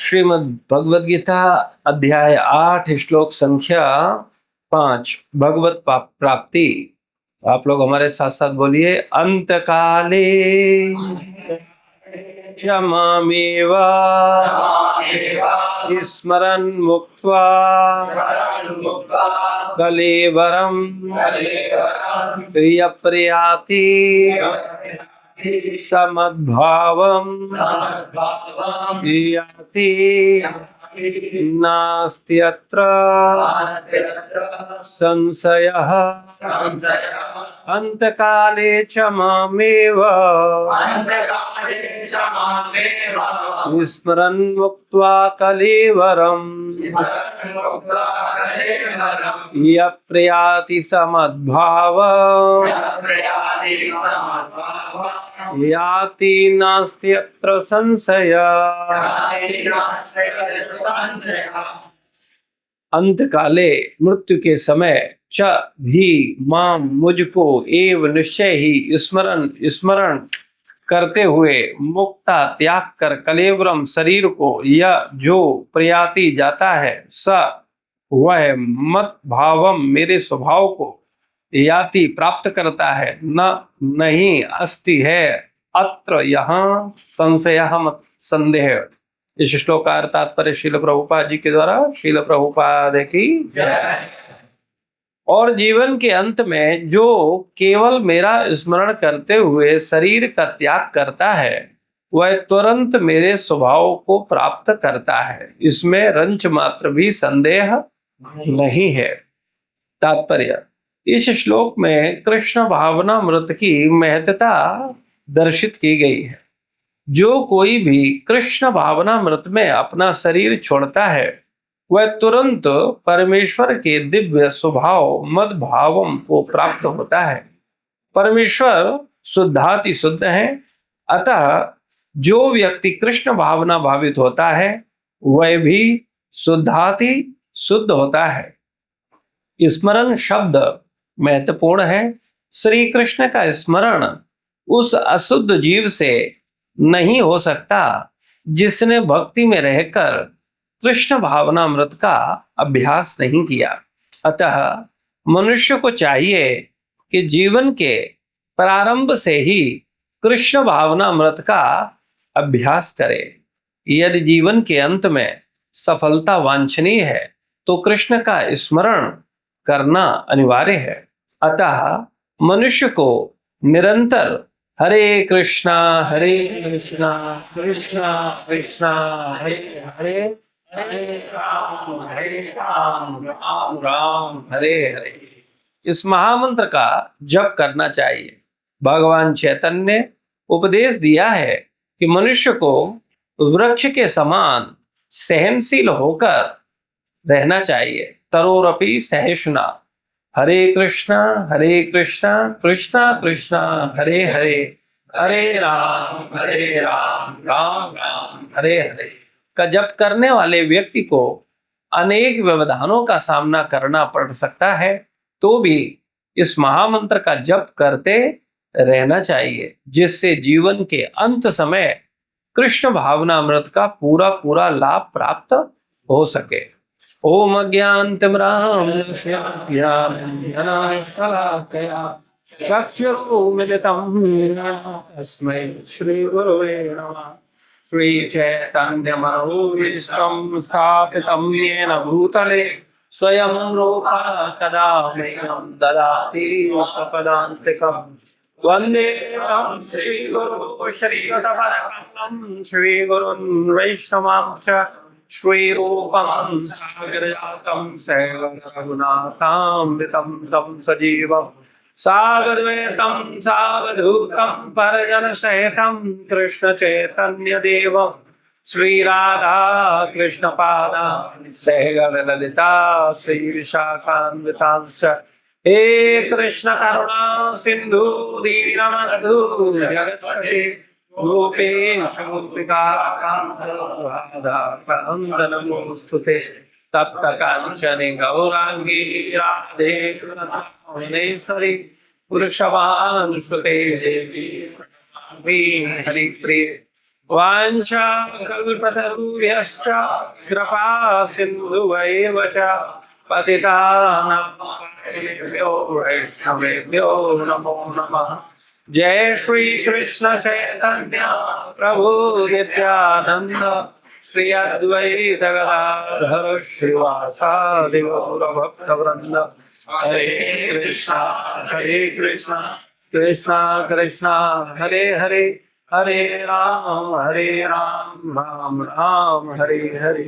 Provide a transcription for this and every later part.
श्रीमद् भगवद गीता अध्याय 8 श्लोक संख्या 5 भगवत प्राप्ति। आप लोग हमारे साथ साथ बोलिए, अंत काले क्षमामेव स्मरन् मुक्त्वा कलेवरं यप्रयाति समद्भावं याति नास्त्यत्र संशयः अंतकाले च मामेव स्मरन् मुक्त्वा कलेवरं यप्रयाति समद्भावं याति नास्त्यत्र संशयः। अंत काले मृत्यु के समय च भी मां मुझको एव निश्चय ही स्मरण करते हुए मुक्ता त्याग कर कलेवरम शरीर को यह जो प्रयाति जाता है स वह मत भावम मेरे स्वभाव को याति प्राप्त करता है नहीं अस्ति है अत्र यहाँ संशयः मत संदेह। इस श्लोक का तात्पर्य श्रील प्रभुपाद जी के द्वारा श्रील प्रभुपाद की जय। और जीवन के अंत में जो केवल मेरा स्मरण करते हुए शरीर का त्याग करता है वह तुरंत मेरे स्वभाव को प्राप्त करता है, इसमें रंच मात्र भी संदेह नहीं है। तात्पर्य, इस श्लोक में कृष्ण भावना मृत की महत्ता दर्शित की गई है। जो कोई भी कृष्ण भावना मृत में अपना शरीर छोड़ता है वह तुरंत परमेश्वर के दिव्य स्वभाव मद भावम को प्राप्त होता है। परमेश्वर शुद्धाति शुद्ध है, अतः जो व्यक्ति कृष्ण भावना भावित होता है वह भी शुद्धाति शुद्ध होता है। स्मरण शब्द महत्वपूर्ण है। श्री कृष्ण का स्मरण उस अशुद्ध जीव से नहीं हो सकता जिसने भक्ति में रहकर कृष्ण भावनामृत का अभ्यास नहीं किया। अतः मनुष्य को चाहिए कि जीवन के प्रारंभ से ही कृष्ण भावनामृत का अभ्यास करे। यदि जीवन के अंत में सफलता वांछनीय है तो कृष्ण का स्मरण करना अनिवार्य है। अतः मनुष्य को निरंतर हरे कृष्णा कृष्णा कृष्णा हरे हरे हरे राम राम राम हरे हरे इस महामंत्र का जप करना चाहिए। भगवान चैतन्य ने उपदेश दिया है कि मनुष्य को वृक्ष के समान सहनशील होकर रहना चाहिए। तरोरपि सहिष्णुना हरे कृष्णा कृष्णा कृष्णा हरे हरे हरे राम राम राम हरे हरे का जप करने वाले व्यक्ति को अनेक व्यवधानों का सामना करना पड़ सकता है, तो भी इस महामंत्र का जप करते रहना चाहिए, जिससे जीवन के अंत समय कृष्ण भावनामृत का पूरा लाभ प्राप्त हो सके। ओम अज्ञानतिमिरान्धस्य ज्ञानाञ्जनशलाकया चक्षुरुन्मिलितं येन तस्मै श्रीगुरवे नमः। श्रीचैतन्यमनोभीष्टं स्थापितं येन भूतले स्वयं रूपा कदा मह्यं ददाति स्वपदान्तिकम्। वन्देऽहं श्रीगुरो श्रीयुतपदकमलं श्रीगुरुन् वैष्णवांश्च श्रीरूपं सागरजातं सहगणरघुनाथान्वितं तं सजीवं सावद्वैतं सावधूतं परिजनसहितं कृष्णचैतन्यदेवं श्रीराधा कृष्णपादान् सहगणललिता श्रीविशाखान्वितांश्च। हे कृष्ण करुणा सिंधु दीनबन्धु जगत्पते गोपेश गोपिका नमोस्तुते। तप्त कांचने गौरांगी राधे वृंदावनेश्वरी वृषभानुसुते देवी हरि प्रिय वाञ्छा कल्पतरुभ्यश्च कृपा सिन्धुभैव च पतितानां पावनेभ्यो वैष्णवेभ्यो नमो नमः। जय श्री कृष्ण चैतन्य प्रभु नित्यानंद श्री अद्वैत गदाधर श्रीवासादि गौर भक्तवृंद। हरे कृष्णा कृष्णा कृष्णा हरे हरे, हरे राम राम राम हरे हरे।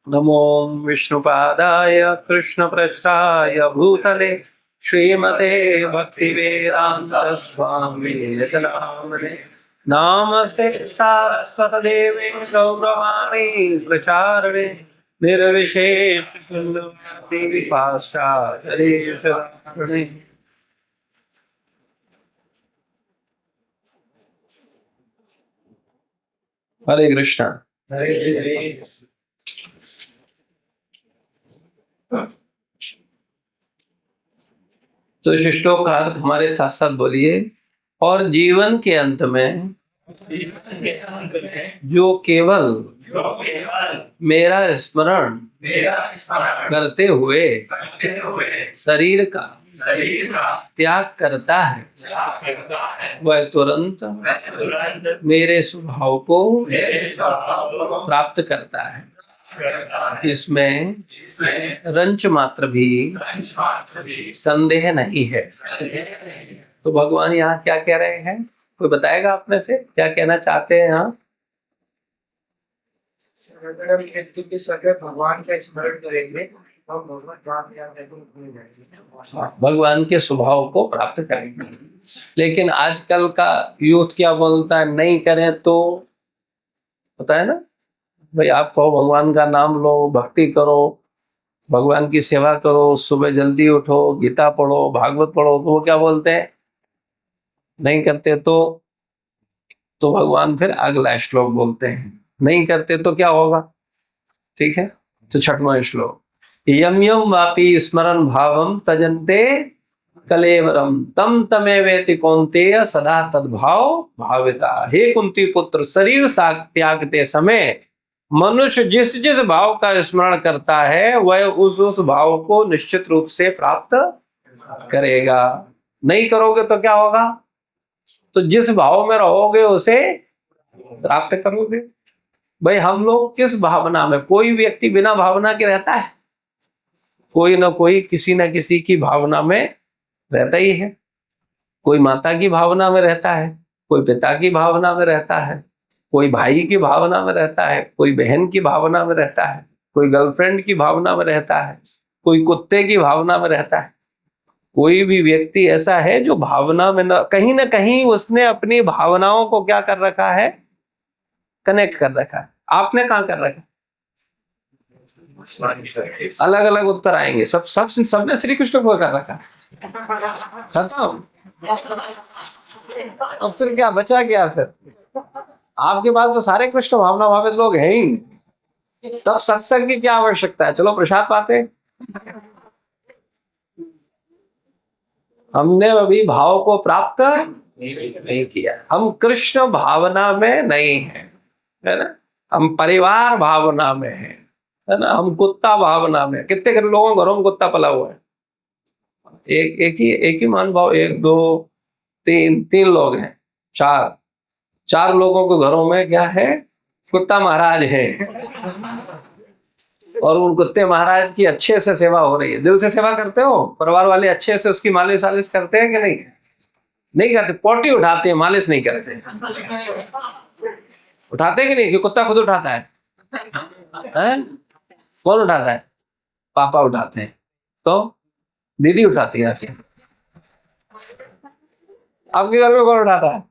नमो विष्णुपादाय कृष्णप्रस्थाय भूतले श्रीमते भक्तिवेदांत स्वामी नित्यानंदे। नमस्ते सारस्वत देवे गौरवाणी प्रचारणे निर्विशेष शून्यवादी पाश्चात्य देशधारणे। हरे कृष्णा। हरे तो इस श्लोक का अर्थ हमारे साथ साथ बोलिए। और जीवन के अंत में जो केवल मेरा स्मरण करते हुए शरीर का त्याग करता है, वह तुरंत मेरे स्वभाव को प्राप्त करता है। इसमें रंच मात्र भी संदेह नहीं है। तो भगवान यहाँ क्या कह रहे हैं? कोई बताएगा आप में से क्या कहना चाहते हैं यहाँ? अगर हम मृत्यु के समय भगवान का स्मरण करेंगे तो भगवान के स्वभाव को प्राप्त करेंगे। लेकिन आजकल का यूथ क्या बोलता है, नहीं करें तो पता है ना भाई, आप कहो भगवान का नाम लो, भक्ति करो, भगवान की सेवा करो, सुबह जल्दी उठो, गीता पढ़ो, भागवत पढ़ो, तो वो क्या बोलते हैं? नहीं करते तो भगवान फिर अगला श्लोक बोलते हैं, नहीं करते तो क्या होगा? ठीक है, तो छठवां श्लोक, यम यम वापि स्मरण भावम तजन्ते कलेवरम तम तमेवेति कौन्तेय सदा तद्भाव भाविता। हे कुंती पुत्र, शरीर त्यागते समय मनुष्य जिस जिस भाव का स्मरण करता है वह उस भाव को निश्चित रूप से प्राप्त करेगा। नहीं करोगे तो क्या होगा? तो जिस भाव में रहोगे उसे प्राप्त करोगे। भाई हम लोग किस भावना में, कोई व्यक्ति बिना भावना के रहता है? कोई ना कोई किसी न किसी की भावना में रहता ही है। कोई माता की भावना में रहता है, कोई पिता की भावना में रहता है, कोई भाई की भावना में रहता है, कोई बहन की भावना में रहता है, कोई गर्लफ्रेंड की भावना में रहता है, कोई कुत्ते की भावना में रहता है। कोई भी व्यक्ति ऐसा है जो भावना में ना कहीं उसने अपनी भावनाओं को क्या कर रखा है? कनेक्ट कर रखा है। आपने कहाँ कर रखा? अलग अलग उत्तर आएंगे। सबने श्री कृष्ण को कर रखा। खत्म। अब फिर क्या बचा? क्या फिर आपके पास तो सारे कृष्ण भावना भावित लोग हैं ही, तब सत्संग की क्या आवश्यकता है? चलो प्रसाद पाते। हमने अभी भाव को प्राप्त नहीं किया। हम कृष्ण भावना में नहीं है ना? हम परिवार भावना में है ना? हम कुत्ता भावना में। कितने लोगों घरों में कुत्ता पला हुआ है? एक ही मान भाव, एक दो तीन लोग हैं, चार लोगों के घरों में क्या है? कुत्ता महाराज है। और उन कुत्ते महाराज की अच्छे से सेवा हो रही है। दिल से सेवा करते हो? परिवार वाले अच्छे से उसकी मालिश वालिश करते हैं कि नहीं? नहीं करते। पोटी उठाते हैं, मालिश नहीं करते। उठाते हैं कि नहीं? कि कुत्ता खुद उठाता है? कौन उठाता है? पापा उठाते हैं। तो दीदी उठाती है। आपके घर में कौन उठाता है?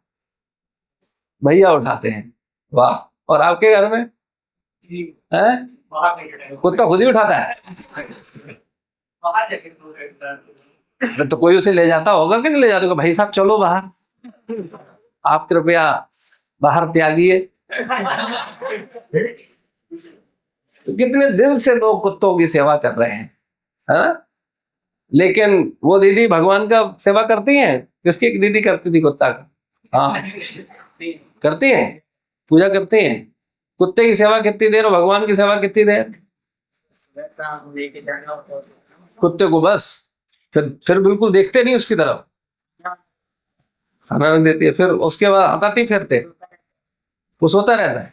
भैया उठाते हैं। वाह। और आपके घर में कुत्ता खुद ही उठाता है? तो कोई उसे ले जाता होगा कि नहीं ले जाता होगा? भाई साहब चलो बाहर, आप कृपया बाहर त्यागिए। तो कितने दिल से लोग कुत्तों की सेवा कर रहे हैं, है ना? लेकिन वो दीदी भगवान का सेवा करती हैं? किसकी दीदी करती थी कुत्ता का? हाँ, करती हैं। पूजा करते हैं। कुत्ते की सेवा कितनी देर, भगवान की सेवा कितनी देर? लेके जाना होता है। कुत्ते को बस फिर बिल्कुल देखते नहीं उसकी तरफ, खाना नहीं देती है, फिर उसके बाद हटाती फिरते, वो सोता रहता है।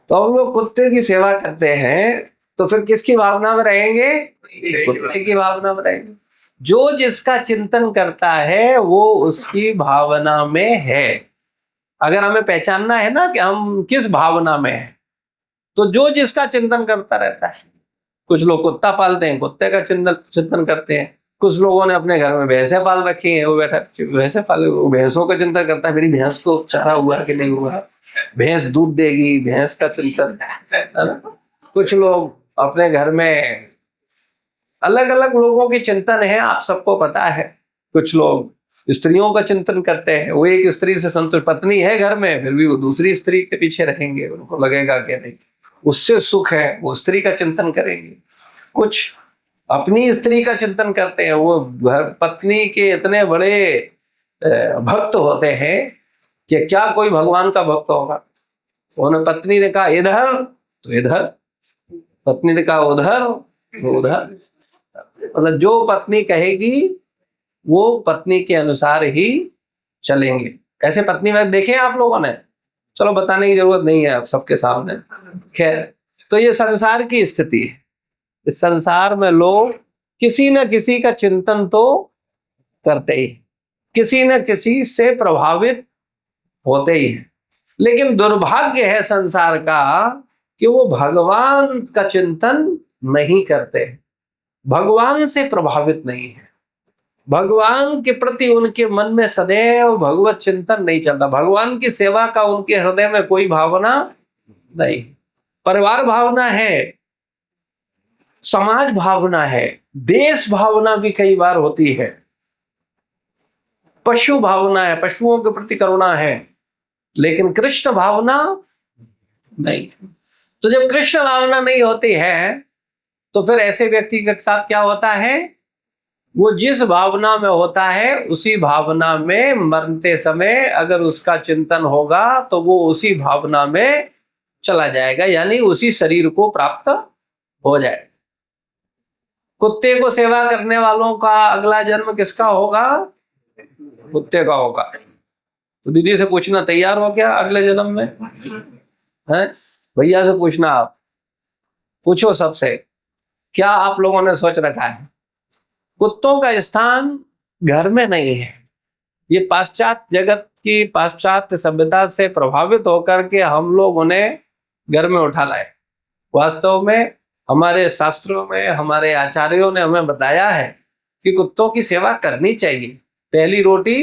तो हम लोग कुत्ते की सेवा करते हैं तो फिर किसकी भावना में रहेंगे? कुत्ते की भावना में रहेंगे। जो जिसका चिंतन करता है वो उसकी भावना में है। अगर हमें पहचानना है ना कि हम किस भावना में हैं, तो जो जिसका चिंतन करता रहता है। कुछ लोग कुत्ता पालते हैं, कुत्ते का चिंतन करते हैं। कुछ लोगों ने अपने घर में भैंसें पाल रखी हैं, वो बैठा भैंसें पाले, वो भैंसों का चिंतन करता है, मेरी भैंस को चारा हुआ कि नहीं हुआ, भैंस दूध देगी, भैंस का चिंतन, है ना। कुछ लोग अपने घर में, अलग अलग लोगों की चिंतन है, आप सबको पता है। कुछ लोग स्त्रियों का चिंतन करते हैं, वो एक स्त्री से संतुष्ट, पत्नी है घर में फिर भी वो दूसरी स्त्री के पीछे रहेंगे, उनको लगेगा कि नहीं उससे सुख है, वो स्त्री का चिंतन करेंगे। कुछ अपनी स्त्री का चिंतन करते हैं, वो घर पत्नी के इतने बड़े भक्त होते हैं कि क्या कोई भगवान का भक्त होगा। उन्होंने पत्नी ने कहा इधर तो इधर, पत्नी ने कहा उधर तो उधर, मतलब जो पत्नी कहेगी वो पत्नी के अनुसार ही चलेंगे। ऐसे पत्नी में देखे आप लोगों ने, चलो बताने की जरूरत नहीं है अब सबके सामने। खैर, तो ये संसार की स्थिति है। इस संसार में लोग किसी न किसी का चिंतन तो करते ही, किसी न किसी से प्रभावित होते ही हैं। लेकिन दुर्भाग्य है संसार का कि वो भगवान का चिंतन नहीं करते, भगवान से प्रभावित नहीं है, भगवान के प्रति उनके मन में सदैव भगवत चिंतन नहीं चलता, भगवान की सेवा का उनके हृदय में कोई भावना नहीं। परिवार भावना है, समाज भावना है, देश भावना भी कई बार होती है, पशु भावना है, पशुओं के प्रति करुणा है, लेकिन कृष्ण भावना नहीं। तो जब कृष्ण भावना नहीं होती है तो फिर ऐसे व्यक्ति के साथ क्या होता है, वो जिस भावना में होता है उसी भावना में मरते समय अगर उसका चिंतन होगा तो वो उसी भावना में चला जाएगा, यानी उसी शरीर को प्राप्त हो जाएगा। कुत्ते को सेवा करने वालों का अगला जन्म किसका होगा? कुत्ते का होगा। तो दीदी से पूछना तैयार हो क्या अगले जन्म में? है भैया से पूछना, आप पूछो सबसे, क्या आप लोगों ने सोच रखा है? कुत्तों का स्थान घर में नहीं है। ये पाश्चात्य जगत की, पाश्चात्य सभ्यता से प्रभावित होकर के हम लोग उन्हें घर में उठा लाए। वास्तव में हमारे शास्त्रों में हमारे आचार्यों ने हमें बताया है कि कुत्तों की सेवा करनी चाहिए। पहली रोटी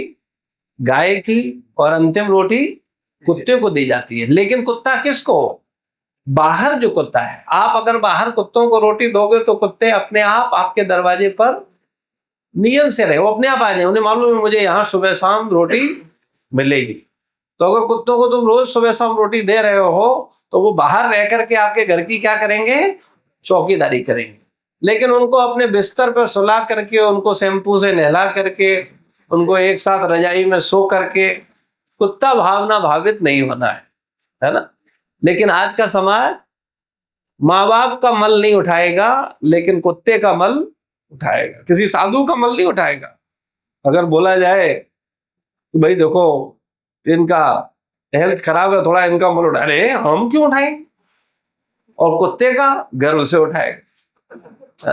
गाय की और अंतिम रोटी कुत्ते को दी जाती है। लेकिन कुत्ता किसको? बाहर जो कुत्ता है, आप अगर बाहर कुत्तों को रोटी दोगे तो कुत्ते अपने आप आपके दरवाजे पर नियम से रहे, वो अपने आप आ जाए, उन्हें मालूम है मुझे यहाँ सुबह शाम रोटी मिलेगी। तो अगर कुत्तों को तुम रोज सुबह शाम रोटी दे रहे हो तो वो बाहर रह करके आपके घर की क्या करेंगे? चौकीदारी करेंगे। लेकिन उनको अपने बिस्तर पर सुला करके, उनको शैम्पू से नहला करके, उनको एक साथ रजाई में सो करके कुत्ता भावना भावित नहीं होना है ना। लेकिन आज का समाज माँ बाप का मल नहीं उठाएगा लेकिन कुत्ते का मल उठाएगा, किसी साधु का मल नहीं उठाएगा। अगर बोला जाए तो भाई देखो इनका हेल्थ खराब है, थोड़ा इनका मल उठा, अरे हम क्यों उठाएंगे? और कुत्ते का गर्व से उठाएगा।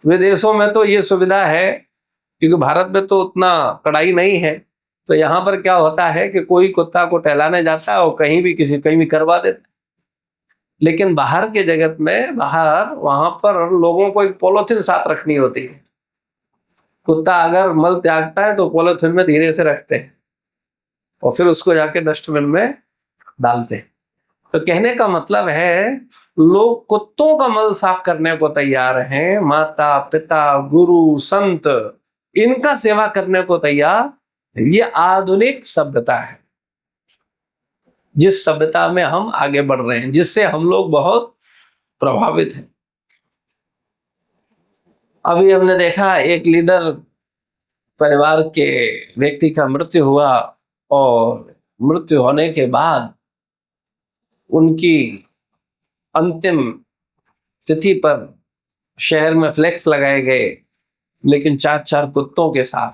विदेशों में तो ये सुविधा है, क्योंकि भारत में तो उतना कड़ाई नहीं है, तो यहाँ पर क्या होता है कि कोई कुत्ता को टहलाने जाता है और कहीं भी करवा देता है। लेकिन बाहर के जगत में, बाहर वहां पर लोगों को एक पॉलिथीन साथ रखनी होती है। कुत्ता अगर मल त्यागता है तो पॉलिथीन में धीरे से रखते हैं और फिर उसको जाके डस्टबिन में डालते हैं। तो कहने का मतलब है लोग कुत्तों का मल साफ करने को तैयार हैं, माता पिता गुरु संत इनका सेवा करने को तैयार। ये आधुनिक सभ्यता है, जिस सभ्यता में हम आगे बढ़ रहे हैं, जिससे हम लोग बहुत प्रभावित हैं। अभी हमने देखा एक लीडर परिवार के व्यक्ति का मृत्यु हुआ और मृत्यु होने के बाद उनकी अंतिम तिथि पर शहर में फ्लेक्स लगाए गए, लेकिन 4-4 कुत्तों के साथ।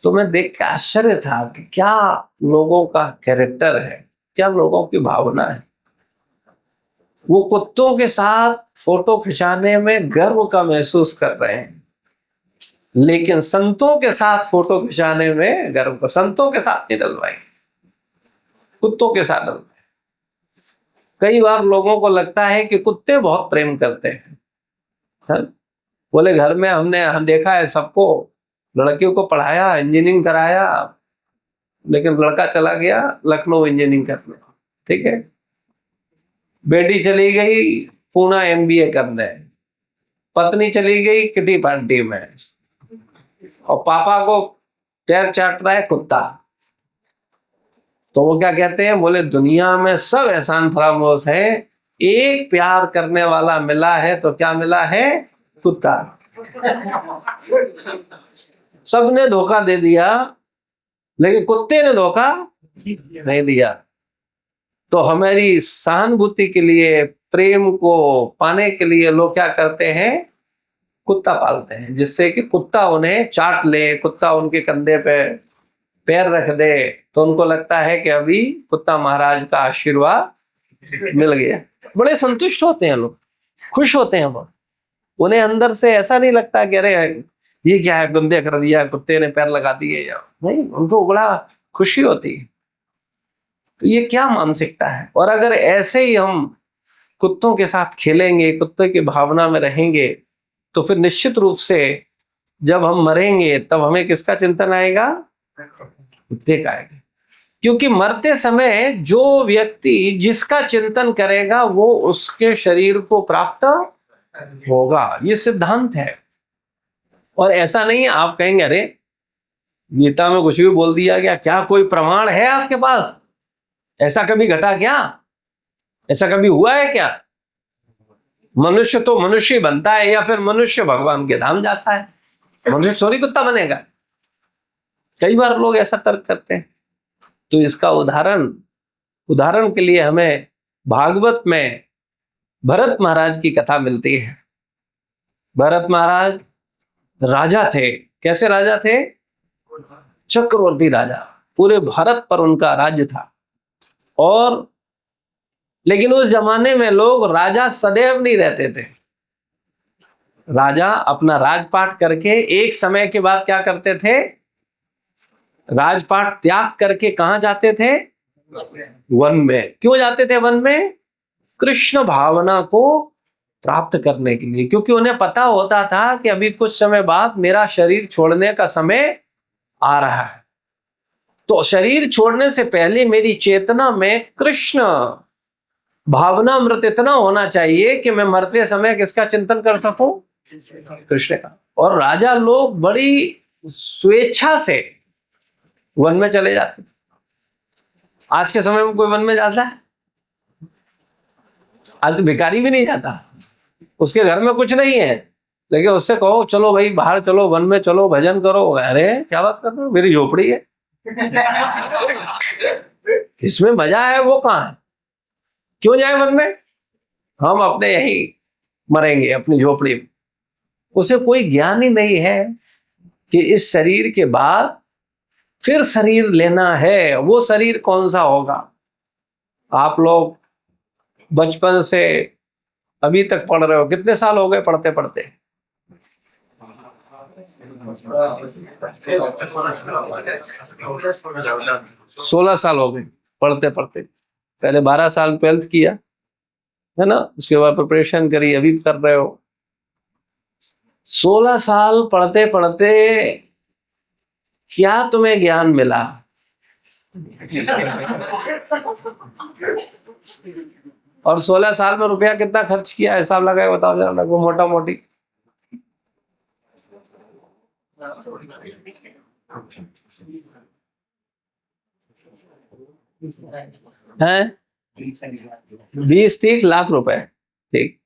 तो मैं देख के आश्चर्य था कि क्या लोगों का कैरेक्टर है, क्या लोगों की भावना है। वो कुत्तों के साथ फोटो खिंचाने में गर्व का महसूस कर रहे हैं, लेकिन संतों के साथ फोटो खिंचाने में गर्व का, संतों के साथ नहीं डलवाए, कुत्तों के साथ डलवाए। कई बार लोगों को लगता है कि कुत्ते बहुत प्रेम करते हैं, है? बोले घर में हमने देखा है सबको, लड़कियों को पढ़ाया, इंजीनियरिंग कराया, लेकिन लड़का चला गया लखनऊ इंजीनियरिंग करने, ठीक है। बेटी चली गई पूना एमबीए करने, पत्नी चली गई किटी पार्टी में, और पापा को पैर चाट रहा है कुत्ता। तो वो क्या कहते हैं, बोले दुनिया में सब एहसान फरामोश है, एक प्यार करने वाला मिला है तो क्या मिला है, कुत्ता। सबने धोखा दे दिया, लेकिन कुत्ते ने धोखा नहीं दिया। तो हमारी सहानुभूति के लिए, प्रेम को पाने के लिए लोग क्या करते हैं, कुत्ता पालते हैं, जिससे कि कुत्ता उन्हें चाट ले, कुत्ता उनके कंधे पे पैर रख दे, तो उनको लगता है कि अभी कुत्ता महाराज का आशीर्वाद मिल गया। बड़े संतुष्ट होते हैं लोग, खुश होते हैं वो। उन्हें अंदर से ऐसा नहीं लगता कि अरे ये क्या है, गंदे कर दिया, कुत्ते ने पैर लगा दिए, या नहीं, उनको बड़ा खुशी होती है। तो ये क्या मानसिकता है। और अगर ऐसे ही हम कुत्तों के साथ खेलेंगे, कुत्ते की भावना में रहेंगे, तो फिर निश्चित रूप से जब हम मरेंगे तब हमें किसका चिंतन आएगा, कुत्ते का आएगा। क्योंकि मरते समय जो व्यक्ति जिसका चिंतन करेगा वो उसके शरीर को प्राप्त होगा, ये सिद्धांत है। और ऐसा नहीं है आप कहेंगे अरे गीता में कुछ भी बोल दिया गया, क्या कोई प्रमाण है आपके पास, ऐसा कभी घटा क्या, ऐसा कभी हुआ है क्या। मनुष्य तो मनुष्य बनता है, या फिर मनुष्य भगवान के धाम जाता है, मनुष्य थोड़ी कुत्ता बनेगा। कई बार लोग ऐसा तर्क करते हैं। तो इसका उदाहरण के लिए हमें भागवत में भरत महाराज की कथा मिलती है। भरत महाराज राजा थे। कैसे राजा थे, चक्रवर्ती राजा, पूरे भारत पर उनका राज्य था। और लेकिन उस जमाने में लोग राजा सदैव नहीं रहते थे। राजा अपना राजपाट करके एक समय के बाद क्या करते थे, राजपाट त्याग करके कहां जाते थे, वन में। क्यों जाते थे वन में, कृष्ण भावना को प्राप्त करने के लिए, क्योंकि उन्हें पता होता था कि अभी कुछ समय बाद मेरा शरीर छोड़ने का समय आ रहा है। तो शरीर छोड़ने से पहले मेरी चेतना में कृष्ण भावना अमृत इतना होना चाहिए कि मैं मरते समय किसका चिंतन कर सकूं, कृष्ण का। और राजा लोग बड़ी स्वेच्छा से वन में चले जाते। आज के समय में कोई वन में जाता है, आज तो भिखारी भी नहीं जाता, उसके घर में कुछ नहीं है, लेकिन उससे कहो चलो भाई बाहर चलो, वन में चलो, भजन करो, अरे क्या बात कर रहे हो, मेरी झोपड़ी है। इसमें मजा है वो कहां है, क्यों जाए वन में, हम अपने यही मरेंगे अपनी झोपड़ी में। उसे कोई ज्ञान ही नहीं है कि इस शरीर के बाद फिर शरीर लेना है। वो शरीर कौन सा होगा। आप लोग बचपन से अभी तक पढ़ रहे हो, कितने साल हो गए पढ़ते पढ़ते, 16 साल हो गए पढ़ते पढ़ते। पहले 12 साल 12th किया है ना, उसके बाद प्रिपरेशन करी, अभी कर रहे हो। 16 साल पढ़ते पढ़ते क्या तुम्हें ज्ञान मिला। और 16 साल में रुपया कितना खर्च किया, हिसाब लगाए बताओ जरा, लगभग मोटा मोटी। हैं 20-30 लाख रुपए, ठीक,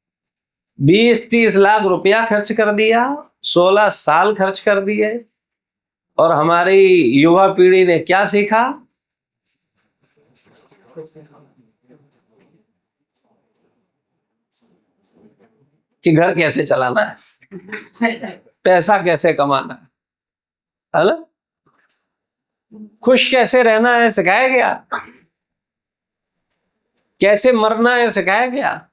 20-30 लाख रुपया खर्च कर दिया 16 साल खर्च कर दिए, और हमारी युवा पीढ़ी ने क्या सीखा? कि घर कैसे चलाना है, पैसा कैसे कमाना है ना? खुश कैसे रहना है सिखाया गया, कैसे मरना है सिखाया गया,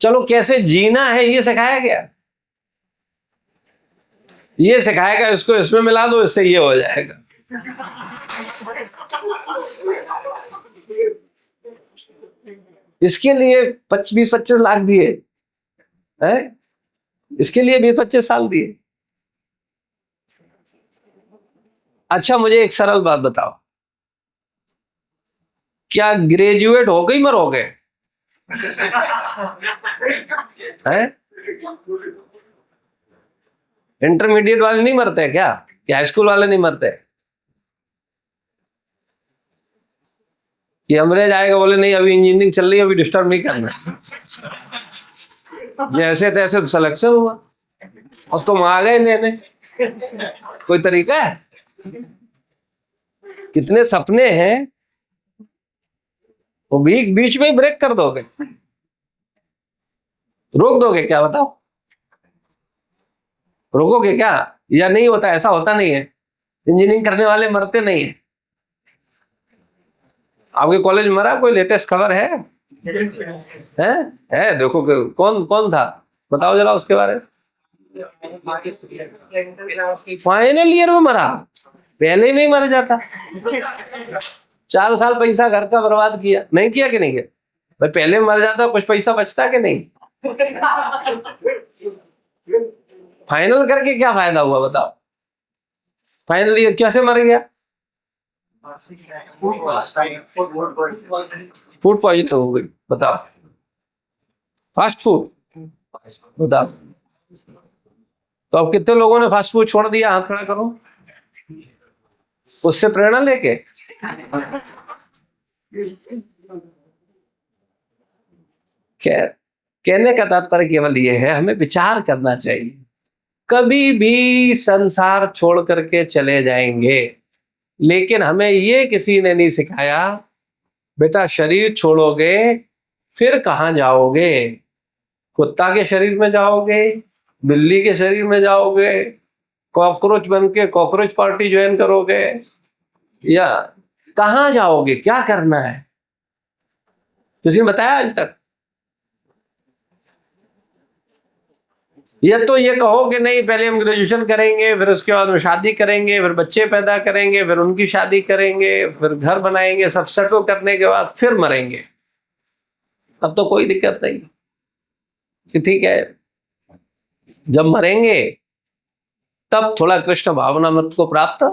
चलो कैसे जीना है ये सिखाया गया। ये सिखाएगा इसको इसमें मिला दो, इससे ये हो जाएगा। इसके लिए 20-25 लाख दिए है, इसके लिए 20-25 साल दिए। अच्छा मुझे एक सरल बात बताओ, क्या ग्रेजुएट हो गई मरोगे? हैं? इंटरमीडिएट वाले नहीं मरते क्या? हाई स्कूल वाले नहीं मरते? कि अंग्रेज आएगा बोले नहीं अभी इंजीनियरिंग चल रही है, अभी डिस्टर्ब नहीं करना, जैसे तैसे तो सिलेक्शन हुआ और तुम आ गए लेने। कोई तरीका है? कितने सपने हैं, वो बीच में ही ब्रेक कर दोगे, रोक दोगे क्या? बताओ, रोकोगे क्या? या नहीं होता? ऐसा होता नहीं है, इंजीनियरिंग करने वाले मरते नहीं है। आपके कॉलेज में मरा कोई लेटेस्ट खबर है? है देखो कौन था, बताओ जरा उसके बारे में। फाइनल ईयर में मरा, पहले में ही मर जाता। 4 साल पैसा घर का बर्बाद किया, नहीं किया कि नहीं किया? भाई पहले में मर जाता कुछ पैसा बचता कि नहीं? फाइनल करके क्या फायदा हुआ बताओ? फाइनल ईयर कैसे मर गया? फूड पॉइजन हो गई, बताओ। फास्ट फूड, बताओ। तो अब कितने लोगों ने फास्ट फूड छोड़ दिया? हाथ खड़ा करो। उससे प्रेरणा लेके कहने का तात्पर्य केवल ये है, हमें विचार करना चाहिए। कभी भी संसार छोड़ करके चले जाएंगे, लेकिन हमें ये किसी ने नहीं सिखाया बेटा शरीर छोड़ोगे फिर कहां जाओगे? कुत्ता के शरीर में जाओगे, बिल्ली के शरीर में जाओगे, कॉकरोच बन के कॉकरोच पार्टी ज्वाइन करोगे, या कहां जाओगे? क्या करना है किसी ने बताया आज तक? ये तो ये कहो कि नहीं पहले हम ग्रेजुएशन करेंगे, फिर उसके बाद हम शादी करेंगे, फिर बच्चे पैदा करेंगे, फिर उनकी शादी करेंगे, फिर घर बनाएंगे, सब सेटल करने के बाद फिर मरेंगे। तब तो कोई दिक्कत नहीं कि ठीक है जब मरेंगे तब थोड़ा कृष्ण भावनामृत को प्राप्त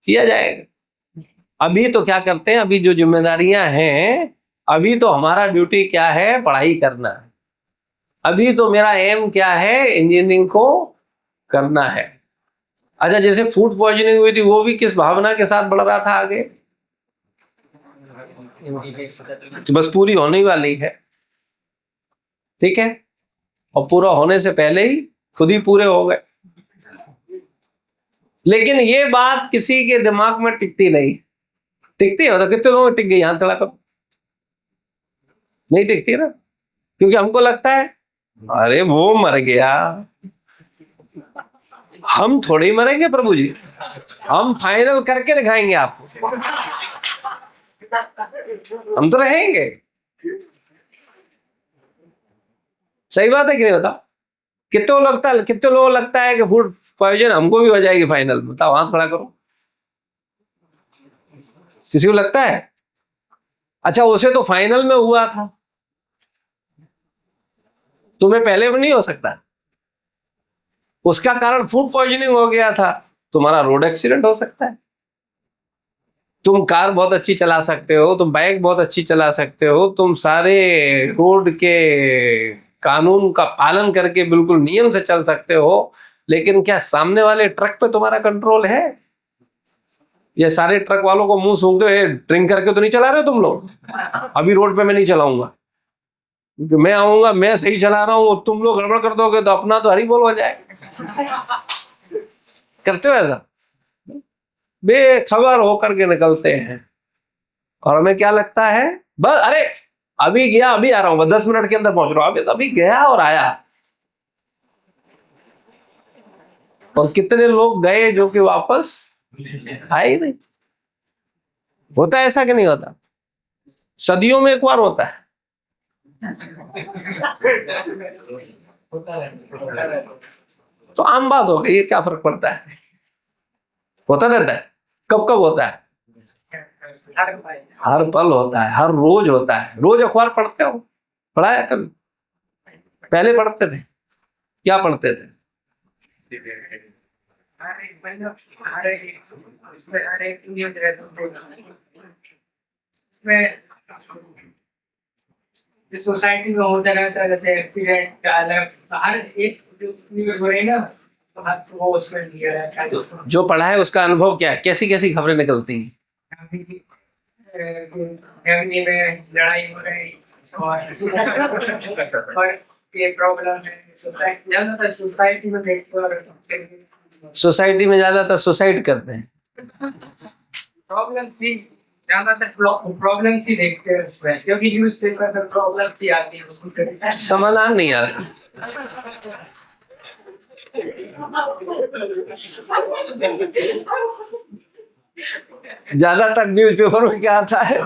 किया जाएगा। अभी तो क्या करते हैं, अभी जो जिम्मेदारियां हैं, अभी तो हमारा ड्यूटी क्या है? पढ़ाई करना है। अभी तो मेरा एम क्या है? इंजीनियरिंग को करना है। अच्छा जैसे फूड पॉइजनिंग हुई थी वो भी किस भावना के साथ बढ़ रहा था आगे? तो बस पूरी होने वाली है, ठीक है, और पूरा होने से पहले ही खुद ही पूरे हो गए। लेकिन ये बात किसी के दिमाग में टिकती नहीं। टिकती है? मतलब कितने लोगों में टिक गई? हाथ खड़ा करो। नहीं टिकती ना, क्योंकि हमको लगता है अरे वो मर गया, हम थोड़ी मरेंगे प्रभु जी, हम फाइनल करके दिखाएंगे आपको, हम तो रहेंगे। सही बात है कि नहीं? बताओ कितने लोगों लगता है कि फूड पॉइजन हमको भी हो जाएगी फाइनल? बताओ, हाथ खड़ा करो। किसी को लगता है? अच्छा उसे तो फाइनल में हुआ था, तुम्हें पहले भी नहीं हो सकता? उसका कारण फूड पॉइजनिंग हो गया था, तुम्हारा रोड एक्सीडेंट हो सकता है। तुम कार बहुत अच्छी चला सकते हो, तुम बाइक बहुत अच्छी चला सकते हो, तुम सारे रोड के कानून का पालन करके बिल्कुल नियम से चल सकते हो, लेकिन क्या सामने वाले ट्रक पे तुम्हारा कंट्रोल है? ये सारे ट्रक वालों को मुंह सूंघते हो, ड्रिंक करके तो नहीं चला रहे तुम लोग? अभी रोड पे मैं नहीं चलाऊंगा, क्योंकि मैं आऊंगा, मैं सही चला रहा हूँ, तुम लोग गड़बड़ कर दोगे तो अपना तो हरी बोल हो जाएगा। करते हो ऐसा? बेखबर होकर के निकलते हैं और हमें क्या लगता है, बस अरे अभी गया अभी आ रहा हूं, बस 10 मिनट के अंदर पहुंच रहा हूं, अभी गया और आया। और कितने लोग गए जो कि वापस आए ही नहीं। होता है ऐसा कि नहीं होता? सदियों में एक बार होता है। तो आम बात हो गई, ये क्या फर्क पड़ता है, होता रहता है। कब कब होता है? हर पल होता है, हर रोज होता है। रोज अखबार पढ़ते हो? पढ़ा है कभी? पहले पढ़ते थे, क्या पढ़ते थे? सोसाइटी में होता रहता है, जैसे एक्सीडेंट अलग हर एक जो न्यूज़ हो रही है ना, तो हर वो उसमें दिया रहता है। जो पढ़ा है उसका अनुभव क्या है, कैसी कैसी खबरें निकलती हैं? फैमिली में लड़ाई हो रही और ये प्रॉब्लम है, सोसाइटी ज्यादातर सोसाइटी में सोसाइटी में ज्यादातर सुसाइड करते हैं। प्रॉब्लम थी, ज्यादातर प्रॉब्लम्स ही देखते हैं उसमें, क्योंकि न्यूज़पेपर में प्रॉब्लम्स ही आती है, उसको समाधान नहीं आ रहा। ज्यादातर न्यूज़पेपर में क्या आता है,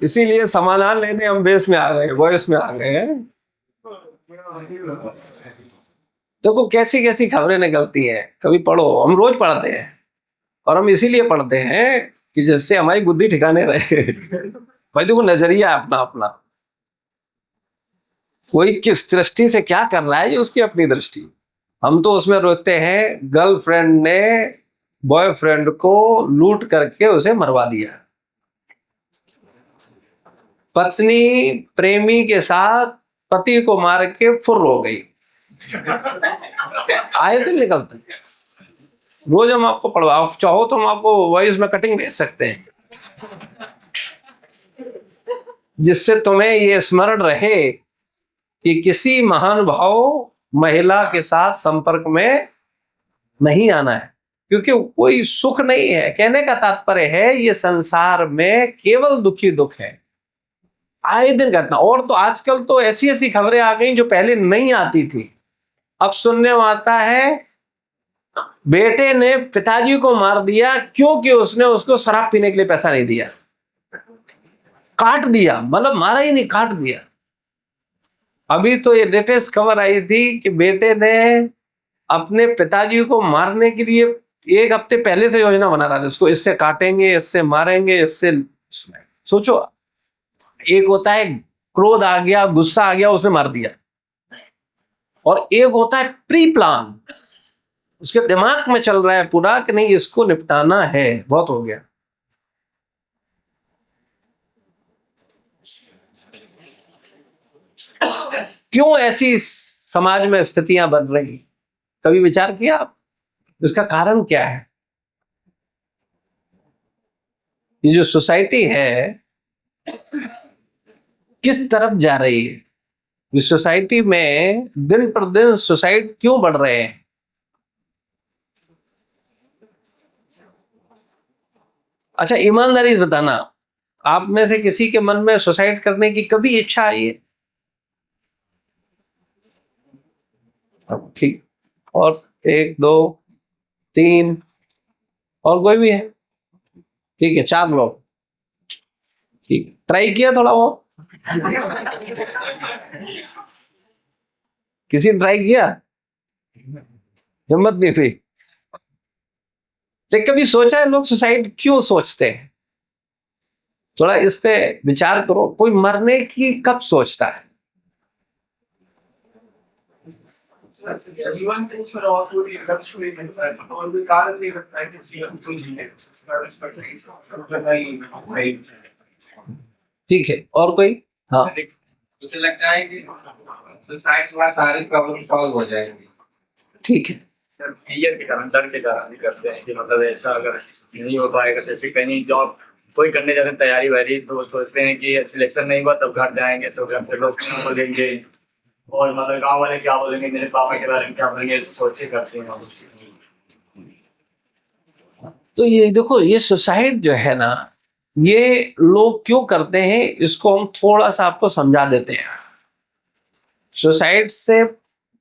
इसीलिए समाधान लेने हम बेस में आ गए, वॉइस में आ गए हैं। देखो कैसी कैसी खबरें निकलती हैं, कभी पढ़ो। हम रोज पढ़ते हैं और हम इसीलिए पढ़ते हैं कि जिससे हमारी बुद्धि ठिकाने रहे। भाई देखो, नजरिया अपना अपना, कोई किस दृष्टि से क्या कर रहा है ये उसकी अपनी दृष्टि। हम तो उसमें रोते हैं गर्लफ्रेंड ने बॉयफ्रेंड को लूट करके उसे मरवा दिया, पत्नी प्रेमी के साथ पति को मार के फुर हो गई। आए दिन निकलते हैं रोज। हम आपको पढ़वा, चाहो तो हम आपको वॉइस में कटिंग भेज सकते हैं, जिससे तुम्हें ये स्मरण रहे कि किसी महानुभाव महिला के साथ संपर्क में नहीं आना है, क्योंकि कोई सुख नहीं है। कहने का तात्पर्य है ये संसार में केवल दुखी दुख है, आए दिन घटना। और तो आजकल तो ऐसी ऐसी खबरें आ गई जो पहले नहीं आती थी। अब सुनने में आता है बेटे ने पिताजी को मार दिया क्योंकि उसने उसको शराब पीने के लिए पैसा नहीं दिया। काट दिया, मतलब मारा ही नहीं, काट दिया। अभी तो ये लेटेस्ट खबर आई थी कि बेटे ने अपने पिताजी को मारने के लिए 1 हफ्ते पहले से योजना बना रहा था, इसको इससे काटेंगे, इससे मारेंगे, इससे। सोचो, एक होता है क्रोध आ गया, गुस्सा आ गया, उसने मार दिया, और एक होता है प्री प्लान, उसके दिमाग में चल रहा है पूरा कि नहीं इसको निपटाना है, बहुत हो गया। क्यों ऐसी समाज में स्थितियां बन रही, कभी विचार किया आप? इसका कारण क्या है? ये जो सोसाइटी है किस तरफ जा रही है? इस सोसाइटी में दिन पर दिन सुसाइड क्यों बढ़ रहे हैं? अच्छा, ईमानदारी से बताना, आप में से किसी के मन में सुसाइड करने की कभी इच्छा आई है? ठीक, और 1 2 3, और कोई भी है? ठीक है, 4 लोग। ठीक, ट्राई किया थोड़ा वो? किसी ने ट्राई किया? हिम्मत नहीं हुई। लेकिन कभी सोचा है लोग सुसाइड क्यों सोचते हैं? थोड़ा इस पे विचार करो। कोई मरने की कब सोचता है? जीवन को उसमें और कोई लक्ष्य नहीं मिलता है और कोई कारण नहीं लगता है कि जीवन को जीने ठीक है, और कोई? हाँ, मुझे लगता है कि सोसाइटी में सारी प्रॉब्लम सॉल्व हो जाएंगी। ठीक है। फियर के कारण, डर के कारण भी करते हैं कि मतलब ऐसा अगर नहीं हो पाएगा, जैसे कहीं जॉब कोई करने जाते हैं तैयारी वैयारी, तो सोचते हैं कि सिलेक्शन नहीं हुआ तब घर जाएंगे तो घर पे लोग क्या बोलेंगे, और मतलब गाँव वाले क्या बोलेंगे, मेरे पापा के बारे में क्या बोलेंगे, ऐसे सोच के करते हैं हम। तो ये देखो, ये सुसाइड जो है ना, ये लोग क्यों करते हैं, इसको हम थोड़ा सा आपको समझा देते हैं। सुसाइड से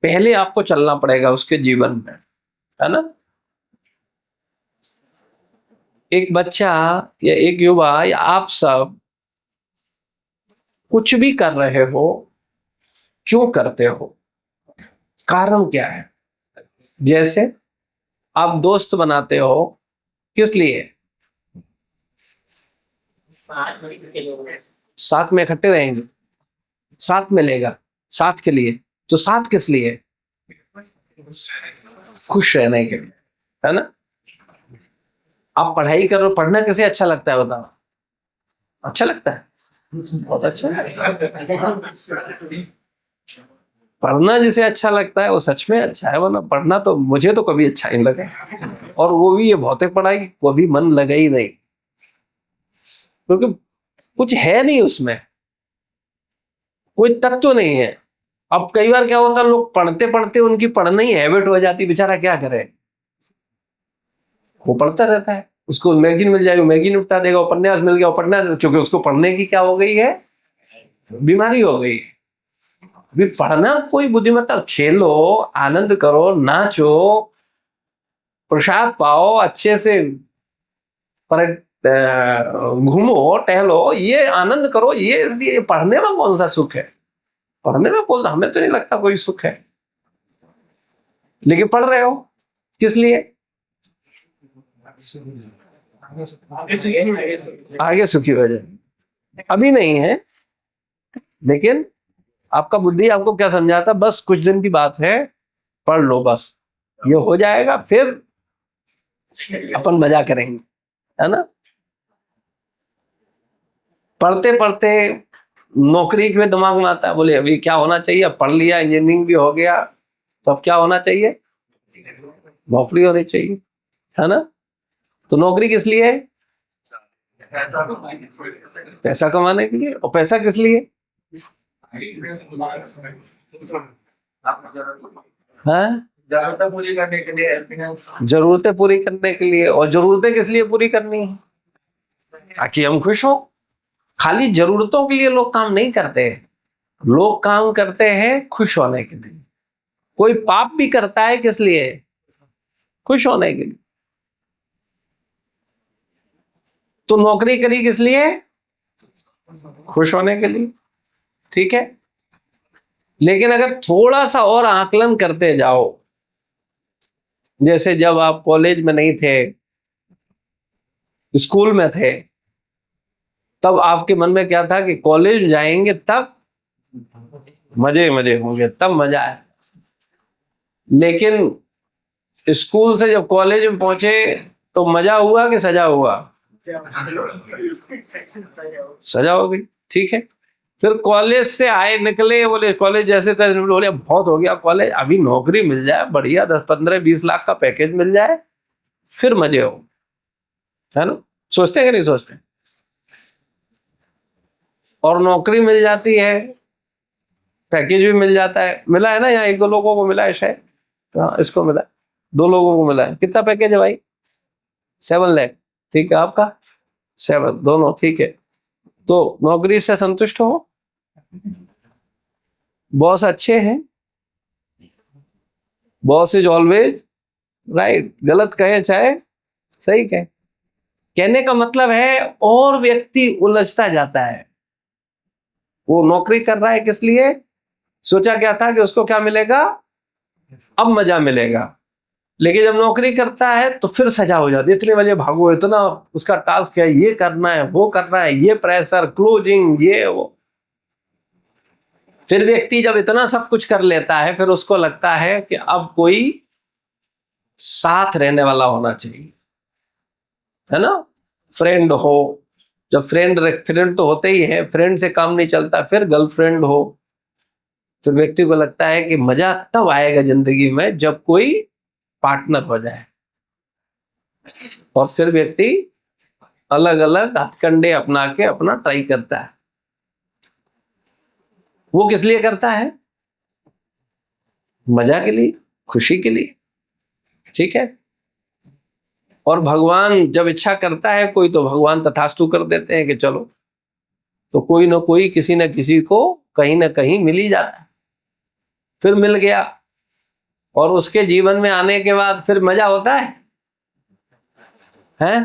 पहले आपको चलना पड़ेगा उसके जीवन में, है ना। एक बच्चा या एक युवा या आप सब कुछ भी कर रहे हो, क्यों करते हो, कारण क्या है। जैसे आप दोस्त बनाते हो, किस लिए, साथ में इकट्ठे रहेंगे, साथ मिलेगा, साथ के लिए। तो साथ किस लिए, खुश रहने के लिए, है ना। आप पढ़ाई करो, पढ़ना कैसे अच्छा लगता है बताओ, अच्छा लगता है, बहुत अच्छा। पढ़ना जिसे अच्छा लगता है वो सच में अच्छा है, वरना पढ़ना तो मुझे तो कभी अच्छा नहीं लगा, और वो भी ये भौतिक पढ़ाई, वो भी मन लगा ही नहीं, क्योंकि कुछ है नहीं उसमें, कोई तत्व नहीं है। अब कई बार क्या होता है, लोग पढ़ते पढ़ते उनकी पढ़ना ही हैबिट हो जाती, बेचारा क्या करे, वो पढ़ता रहता है, उसको मैगजीन मिल जाएगी, मैगजीन निपटा देगा, उपन्यास मिल गया, उपन्यास, क्योंकि उसको पढ़ने की क्या हो गई है, बीमारी हो गई। भी पढ़ना कोई बुद्धिमत्ता, खेलो, आनंद करो, नाचो, प्रसाद पाओ, अच्छे से घूमो टहलो, ये आनंद करो, ये इसलिए पढ़ने में कौन सा सुख है, पढ़ने में कौन, हमें तो नहीं लगता कोई सुख है। लेकिन पढ़ रहे हो किस लिए, आगे सुखी हो जाए, अभी नहीं है। लेकिन आपका बुद्धि आपको क्या समझाता, बस कुछ दिन की बात है, पढ़ लो, बस ये हो जाएगा, फिर अपन मजा करेंगे, है ना। पढ़ते पढ़ते नौकरी में दिमाग में आता है, बोले अभी क्या होना चाहिए, अब पढ़ लिया, इंजीनियरिंग भी हो गया, तो अब क्या होना चाहिए, नौकरी होनी चाहिए, है ना। तो नौकरी किस लिए है, पैसा कमाने के लिए। और पैसा किस लिए, हाँ, जरूरतें पूरी करने के लिए, जरूरतें पूरी करने के लिए। और जरूरतें किस लिए पूरी करनी है, ताकि हम खुश हो। खाली जरूरतों के लिए लोग काम नहीं करते, लोग काम करते हैं खुश होने के लिए। कोई पाप भी करता है किस लिए, खुश होने के लिए। तो नौकरी करी किस लिए, खुश होने के लिए, ठीक है। लेकिन अगर थोड़ा सा और आकलन करते जाओ, जैसे जब आप कॉलेज में नहीं थे, स्कूल में थे, तब आपके मन में क्या था कि कॉलेज जाएंगे तब मजे मजे होंगे, तब मजा है। लेकिन स्कूल से जब कॉलेज में पहुंचे तो मजा हुआ कि सजा हुआ, सजा हो गई, ठीक है। फिर कॉलेज से आए, निकले, बोले कॉलेज जैसे तैसे, बोले बहुत हो गया कॉलेज, अभी नौकरी मिल जाए बढ़िया, 10-15-20 लाख का पैकेज मिल जाए, फिर मजे हो, है ना। सोचते हैं कि नहीं सोचते। और नौकरी मिल जाती है, पैकेज भी मिल जाता है, मिला है ना, यहाँ 1-2 लोगों को मिला है शायद, हाँ इसको मिला, 2 लोगों को मिला है। कितना पैकेज है भाई, 7 लाख, ठीक है, आपका 7, दोनों ठीक है। तो नौकरी से संतुष्ट हो, बॉस अच्छे हैं, बॉस इज ऑलवेज राइट, गलत कहे चाहे सही कहे। कहने का मतलब है, और व्यक्ति उलझता जाता है। वो नौकरी कर रहा है किस लिए, सोचा क्या था कि उसको क्या मिलेगा, अब मजा मिलेगा। लेकिन जब नौकरी करता है तो फिर सजा हो जाती है, इतने बजे भागो, इतना उसका टास्क है, ये करना है, वो करना है, ये प्रेशर, क्लोजिंग, ये वो। फिर व्यक्ति जब इतना सब कुछ कर लेता है, फिर उसको लगता है कि अब कोई साथ रहने वाला होना चाहिए, है ना। फ्रेंड हो, जब फ्रेंड तो होते ही है, फ्रेंड से काम नहीं चलता, फिर गर्लफ्रेंड हो। फिर व्यक्ति को लगता है कि मजा तब आएगा जिंदगी में जब कोई पार्टनर हो जाए, और फिर व्यक्ति अलग अलग हथकंडे अपना के अपना ट्राई करता है। वो किस लिए करता है? मजा के लिए, खुशी के लिए। ठीक है। और भगवान जब इच्छा करता है कोई, तो भगवान तथास्तु कर देते हैं कि चलो, तो कोई ना कोई किसी न किसी को कहीं ना कहीं मिल ही जाता है। फिर मिल गया और उसके जीवन में आने के बाद फिर मजा होता है, हैं?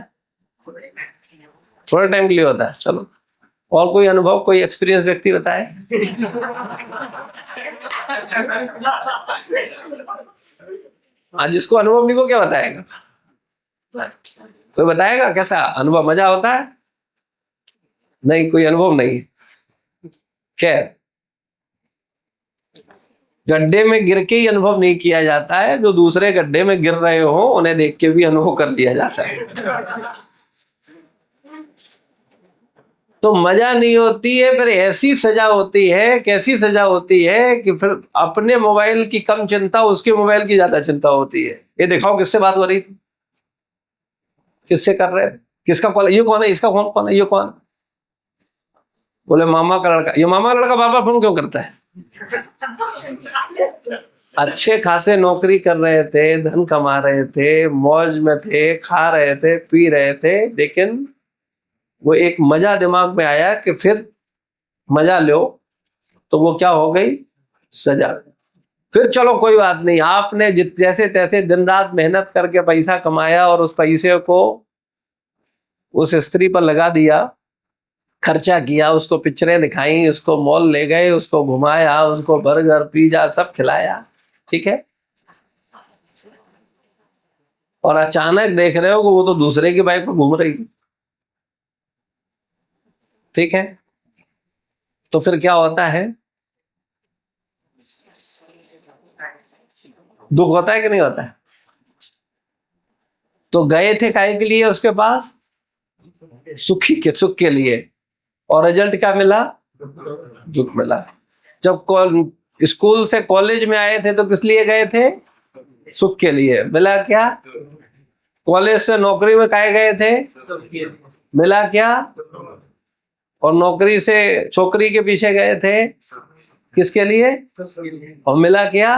थोड़े टाइम के लिए होता है। चलो, और कोई अनुभव, कोई एक्सपीरियंस व्यक्ति बताए। आज जिसको अनुभव नहीं वो क्या बताएगा? कोई बताएगा कैसा अनुभव, मजा होता है? नहीं, कोई अनुभव नहीं। खैर, गड्ढे में गिर के ही अनुभव नहीं किया जाता है, जो दूसरे गड्ढे में गिर रहे हो उन्हें देख के भी अनुभव कर लिया जाता है। तो मजा नहीं होती है, फिर ऐसी सजा होती है, कैसी सजा होती है कि फिर अपने मोबाइल की कम चिंता, उसके मोबाइल की ज्यादा चिंता होती है। ये दिखाओ किससे बात हो रही थी, किससे कर रहे थे, किसका कॉल, ये कौन है, इसका कौन है, ये कौन? बोले मामा का लड़का। ये मामा का लड़का बार बार फोन क्यों करता है? अच्छे खासे नौकरी कर रहे थे, धन कमा रहे थे, मौज में थे, खा रहे थे, पी रहे थे, लेकिन वो एक मजा दिमाग में आया कि फिर मजा लो, तो वो क्या हो गई? सजा। फिर चलो कोई बात नहीं, आपने जैसे तैसे दिन रात मेहनत करके पैसा कमाया और उस पैसे को उस स्त्री पर लगा दिया, खर्चा किया, उसको पिक्चरें दिखाई, उसको मॉल ले गए, उसको घुमाया, उसको बर्गर पिज्जा सब खिलाया। ठीक है। और अचानक देख रहे हो कि वो तो दूसरे की बाइक पर घूम रही। ठीक है। तो फिर क्या होता है? दुख होता है कि नहीं होता है? तो गए थे काहे के लिए उसके पास? सुख के लिए। और रिजल्ट क्या मिला? दुख मिला। जब स्कूल से कॉलेज में आए थे तो किस लिए गए थे? सुख के लिए। मिला क्या? कॉलेज से नौकरी में काहे गए थे? मिला क्या? और नौकरी से छोकरी के पीछे गए थे, किसके लिए? और मिला क्या?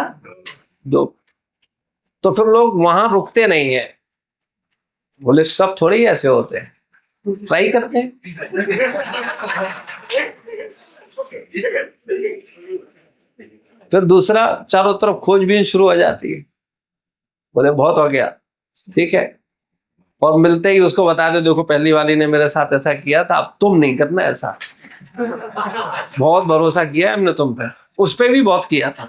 दुख। तो फिर लोग वहां रुकते नहीं है। बोले सब थोड़े ही ऐसे होते हैं, ट्राई करते हैं। फिर दूसरा, चारों तरफ खोजबीन शुरू हो जाती है। बोले बहुत हो गया, ठीक है, और मिलते ही उसको बता दे, देखो पहली वाली ने मेरे साथ ऐसा किया था, अब तुम नहीं करना ऐसा। बहुत भरोसा किया है हमने तुम पे, उस पे भी बहुत किया था,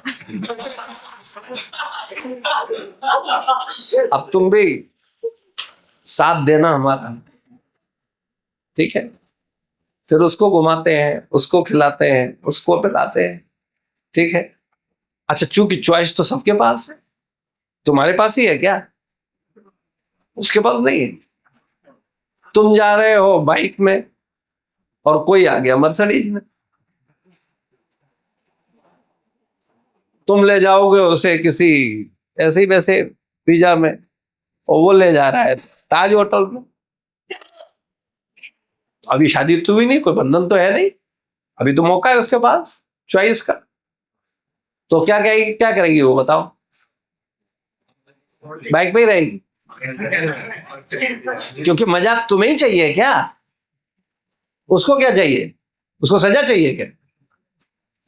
अब तुम भी साथ देना हमारा। ठीक है। फिर उसको घुमाते हैं, उसको खिलाते हैं, उसको पिलाते हैं। ठीक है। अच्छा, चूंकि चॉइस तो सबके पास है, तुम्हारे पास ही है क्या? उसके पास नहीं है। तुम जा रहे हो बाइक में और कोई आ गया मर्सिडीज में, तुम ले जाओगे उसे किसी ऐसे वैसे पिज्जा में, और वो ले जा रहा है ताज होटल में। अभी शादी तो हुई नहीं, कोई बंधन तो है नहीं, अभी तो मौका है उसके पास चॉइस का। तो क्या कहेगी, क्या करेगी वो, बताओ? बाइक पे ही रहेगी, क्योंकि मजा तुम्हें ही चाहिए क्या? उसको क्या चाहिए? उसको सजा चाहिए क्या?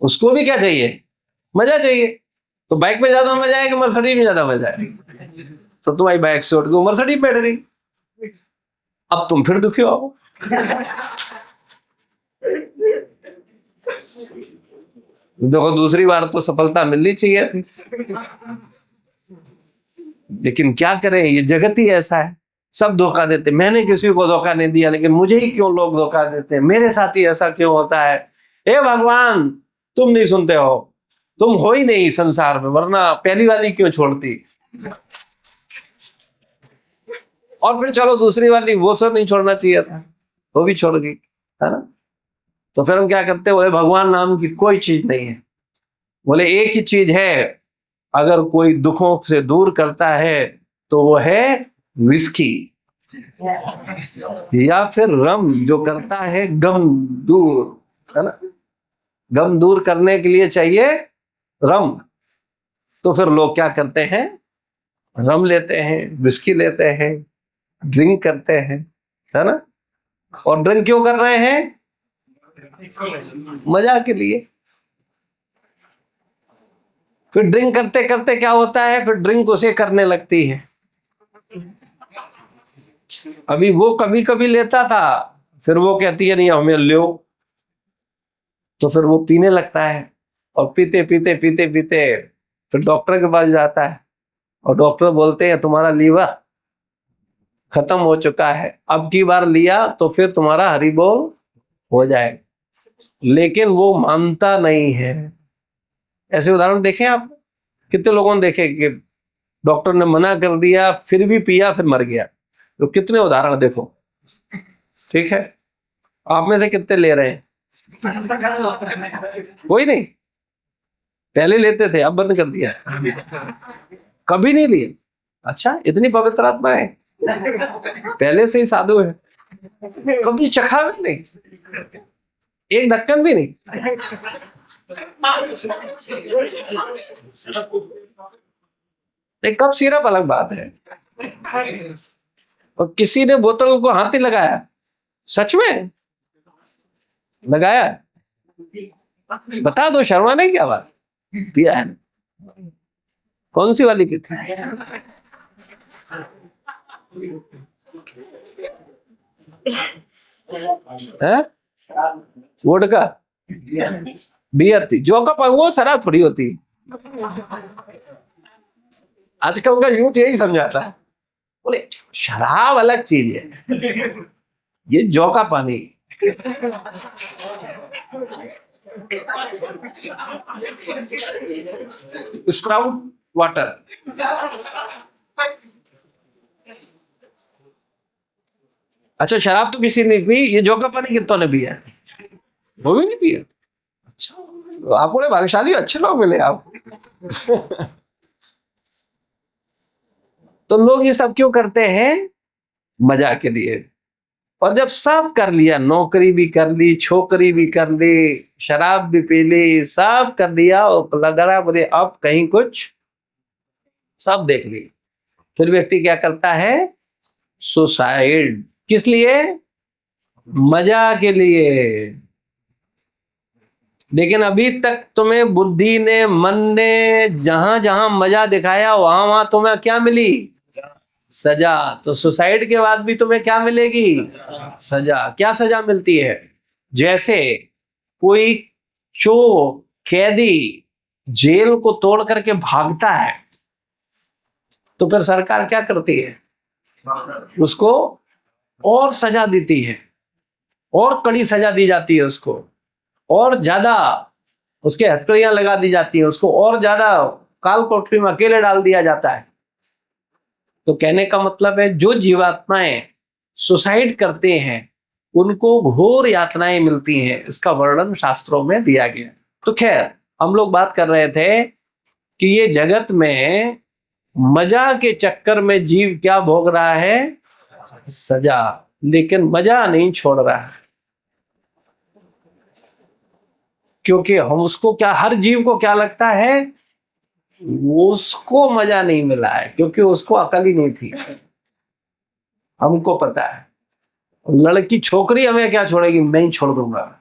उसको भी क्या चाहिए? मजा चाहिए। तो बाइक में ज्यादा मजा है कि मर्सिडीज में ज्यादा मजा है? तो तुम्हारी बाइक से उठ के मर्सिडीज बैठ गई, अब तुम फिर दुखी हो। देखो, दूसरी बार तो सफलता मिलनी चाहिए थी, लेकिन क्या करें, ये जगत ही ऐसा है, सब धोखा देते। मैंने किसी को धोखा नहीं दिया, लेकिन मुझे ही क्यों लोग धोखा देते हैं, मेरे साथ ही ऐसा क्यों होता है? हे भगवान, तुम नहीं सुनते हो, तुम हो ही नहीं संसार में, वरना पहली वाली क्यों छोड़ती? और फिर चलो दूसरी वाली, वो सब नहीं छोड़ना चाहिए था, वो भी छोड़ गई, है ना? तो फिर हम क्या करते? बोले भगवान नाम की कोई चीज नहीं है। बोले एक ही चीज है, अगर कोई दुखों से दूर करता है तो वो है विस्की। या फिर रम जो करता है गम दूर, है ना? गम दूर करने के लिए चाहिए रम। तो फिर लोग क्या करते हैं, रम लेते हैं, विस्की लेते हैं, ड्रिंक करते हैं, है ना? और ड्रिंक क्यों कर रहे हैं? मजा के लिए। फिर ड्रिंक करते करते क्या होता है, फिर ड्रिंक उसे करने लगती है। अभी वो कभी कभी लेता था, फिर वो कहती है नहीं हमें लो, तो फिर वो पीने लगता है। और पीते पीते पीते पीते फिर डॉक्टर के पास जाता है, और डॉक्टर बोलते हैं तुम्हारा लीवर खत्म हो चुका है, अब की बार लिया तो फिर तुम्हारा हरी बोल हो जाए। लेकिन वो मानता नहीं है। ऐसे उदाहरण देखें आप, कितने लोगों ने देखे कि डॉक्टर ने मना कर दिया फिर भी पिया, फिर मर गया। तो कितने उदाहरण देखो, ठीक है? आप में से कितने ले रहे हैं? कोई नहीं। पहले लेते थे, अब बंद कर दिया। कभी नहीं लिए? अच्छा, इतनी पवित्र आत्मा है, पहले से ही साधु है, कभी चखा भी नहीं, एक ढक्कन भी नहीं। एक कप सिरप अलग बात है, और किसी ने बोतल को हाथ नहीं लगाया, सच में लगाया? बता दो, शर्माने की क्या बात, पिया है? कौन सी वाली पी थी? वोडका, बियर थी, जो का वो शराब थोड़ी होती। आजकल का यूथ यही समझाता है, बोले शराब अलग चीज है, ये जौ का पानी। Sprout water. अच्छा, शराब तो किसी ने पी, ये जौ का पानी कितनों ने पिया? वो भी नहीं पिया। अच्छा, तो आप बड़े भाग्यशाली, अच्छे लोग मिले आपको। तो लोग ये सब क्यों करते हैं? मजा के लिए। और जब सब कर लिया, नौकरी भी कर ली, छोकरी भी कर ली, शराब भी पी ली, सब कर दिया, और लग रहा बोले अब कहीं कुछ, सब देख ली, फिर व्यक्ति क्या करता है? सुसाइड। किस लिए? मजा के लिए। लेकिन अभी तक तुम्हें बुद्धि ने, मन ने जहां जहां मजा दिखाया, वहां वहां तुम्हें क्या मिली? सजा। तो सुसाइड के बाद भी तुम्हें क्या मिलेगी? सजा। क्या सजा मिलती है? जैसे कोई चोर, कैदी जेल को तोड़ करके भागता है, तो फिर सरकार क्या करती है? उसको और सजा देती है, और कड़ी सजा दी जाती है उसको, और ज्यादा उसके हथकड़ियां लगा दी जाती है उसको, और ज्यादा काल कोठरी में अकेले डाल दिया जाता है। तो कहने का मतलब है, जो जीवात्माएं सुसाइड करते हैं उनको घोर यातनाएं मिलती हैं। इसका वर्णन शास्त्रों में दिया गया। तो खैर, हम लोग बात कर रहे थे कि ये जगत में मजा के चक्कर में जीव क्या भोग रहा है? सजा। लेकिन मजा नहीं छोड़ रहा है, क्योंकि हम उसको क्या, हर जीव को क्या लगता है? उसको मजा नहीं मिला है, क्योंकि उसको अकल ही नहीं थी। हमको पता है, लड़की छोकरी हमें क्या छोड़ेगी? मैं ही छोड़ दूंगा।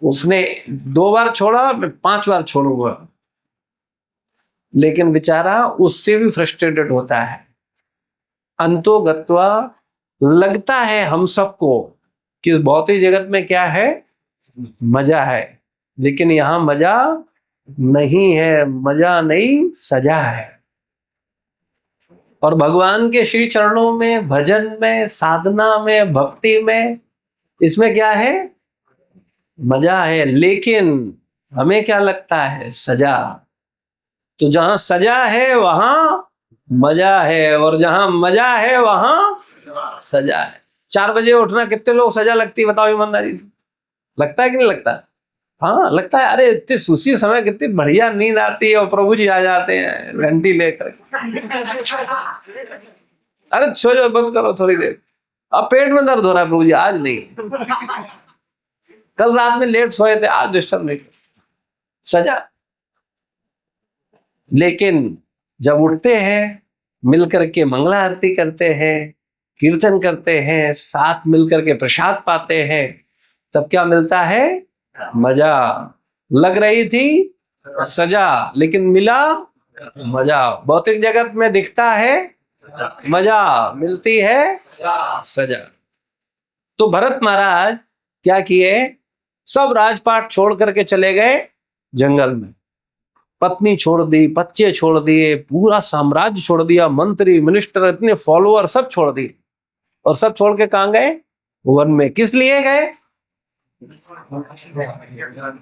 उसने 2 बार छोड़ा, मैं 5 बार छोड़ूंगा। लेकिन बेचारा उससे भी फ्रस्ट्रेटेड होता है। अंतो गत्वा लगता है हम सबको कि इस भौतिक जगत में क्या है? मजा है। लेकिन यहां मजा नहीं है, मजा नहीं, सजा है। और भगवान के श्री चरणों में, भजन में, साधना में, भक्ति में, इसमें क्या है? मजा है। लेकिन हमें क्या लगता है? सजा। तो जहां सजा है वहां मजा है, और जहां मजा है वहां सजा है। 4 बजे उठना कितने लोग सजा लगती है? बताओ ईमानदारी से, लगता है कि नहीं लगता? हाँ, लगता है अरे इतनी सुसी समय कितनी बढ़िया नींद आती है और प्रभु जी आ जाते हैं घंटी लेकर। अरे सो जाओ, बंद करो थोड़ी देर, अब पेट में दर्द हो रहा है प्रभु जी, आज नहीं, कल रात में लेट सोए थे, आज डिस्टर्ब नहीं कर, सजा। लेकिन जब उठते हैं, मिलकर के मंगला आरती करते हैं, कीर्तन करते हैं, साथ मिलकर के प्रसाद पाते हैं, तब क्या मिलता है? मजा। लग रही थी सजा, लेकिन मिला मजा। भौतिक जगत में दिखता है मजा, मिलती है सजा। तो भरत महाराज क्या किए? सब राजपाट छोड़ करके चले गए जंगल में। पत्नी छोड़ दी, बच्चे छोड़ दिए, पूरा साम्राज्य छोड़ दिया, मंत्री मिनिस्टर इतने फॉलोअर सब छोड़ दिए, और सब छोड़ के कहां गए? वन में। किस लिए गए?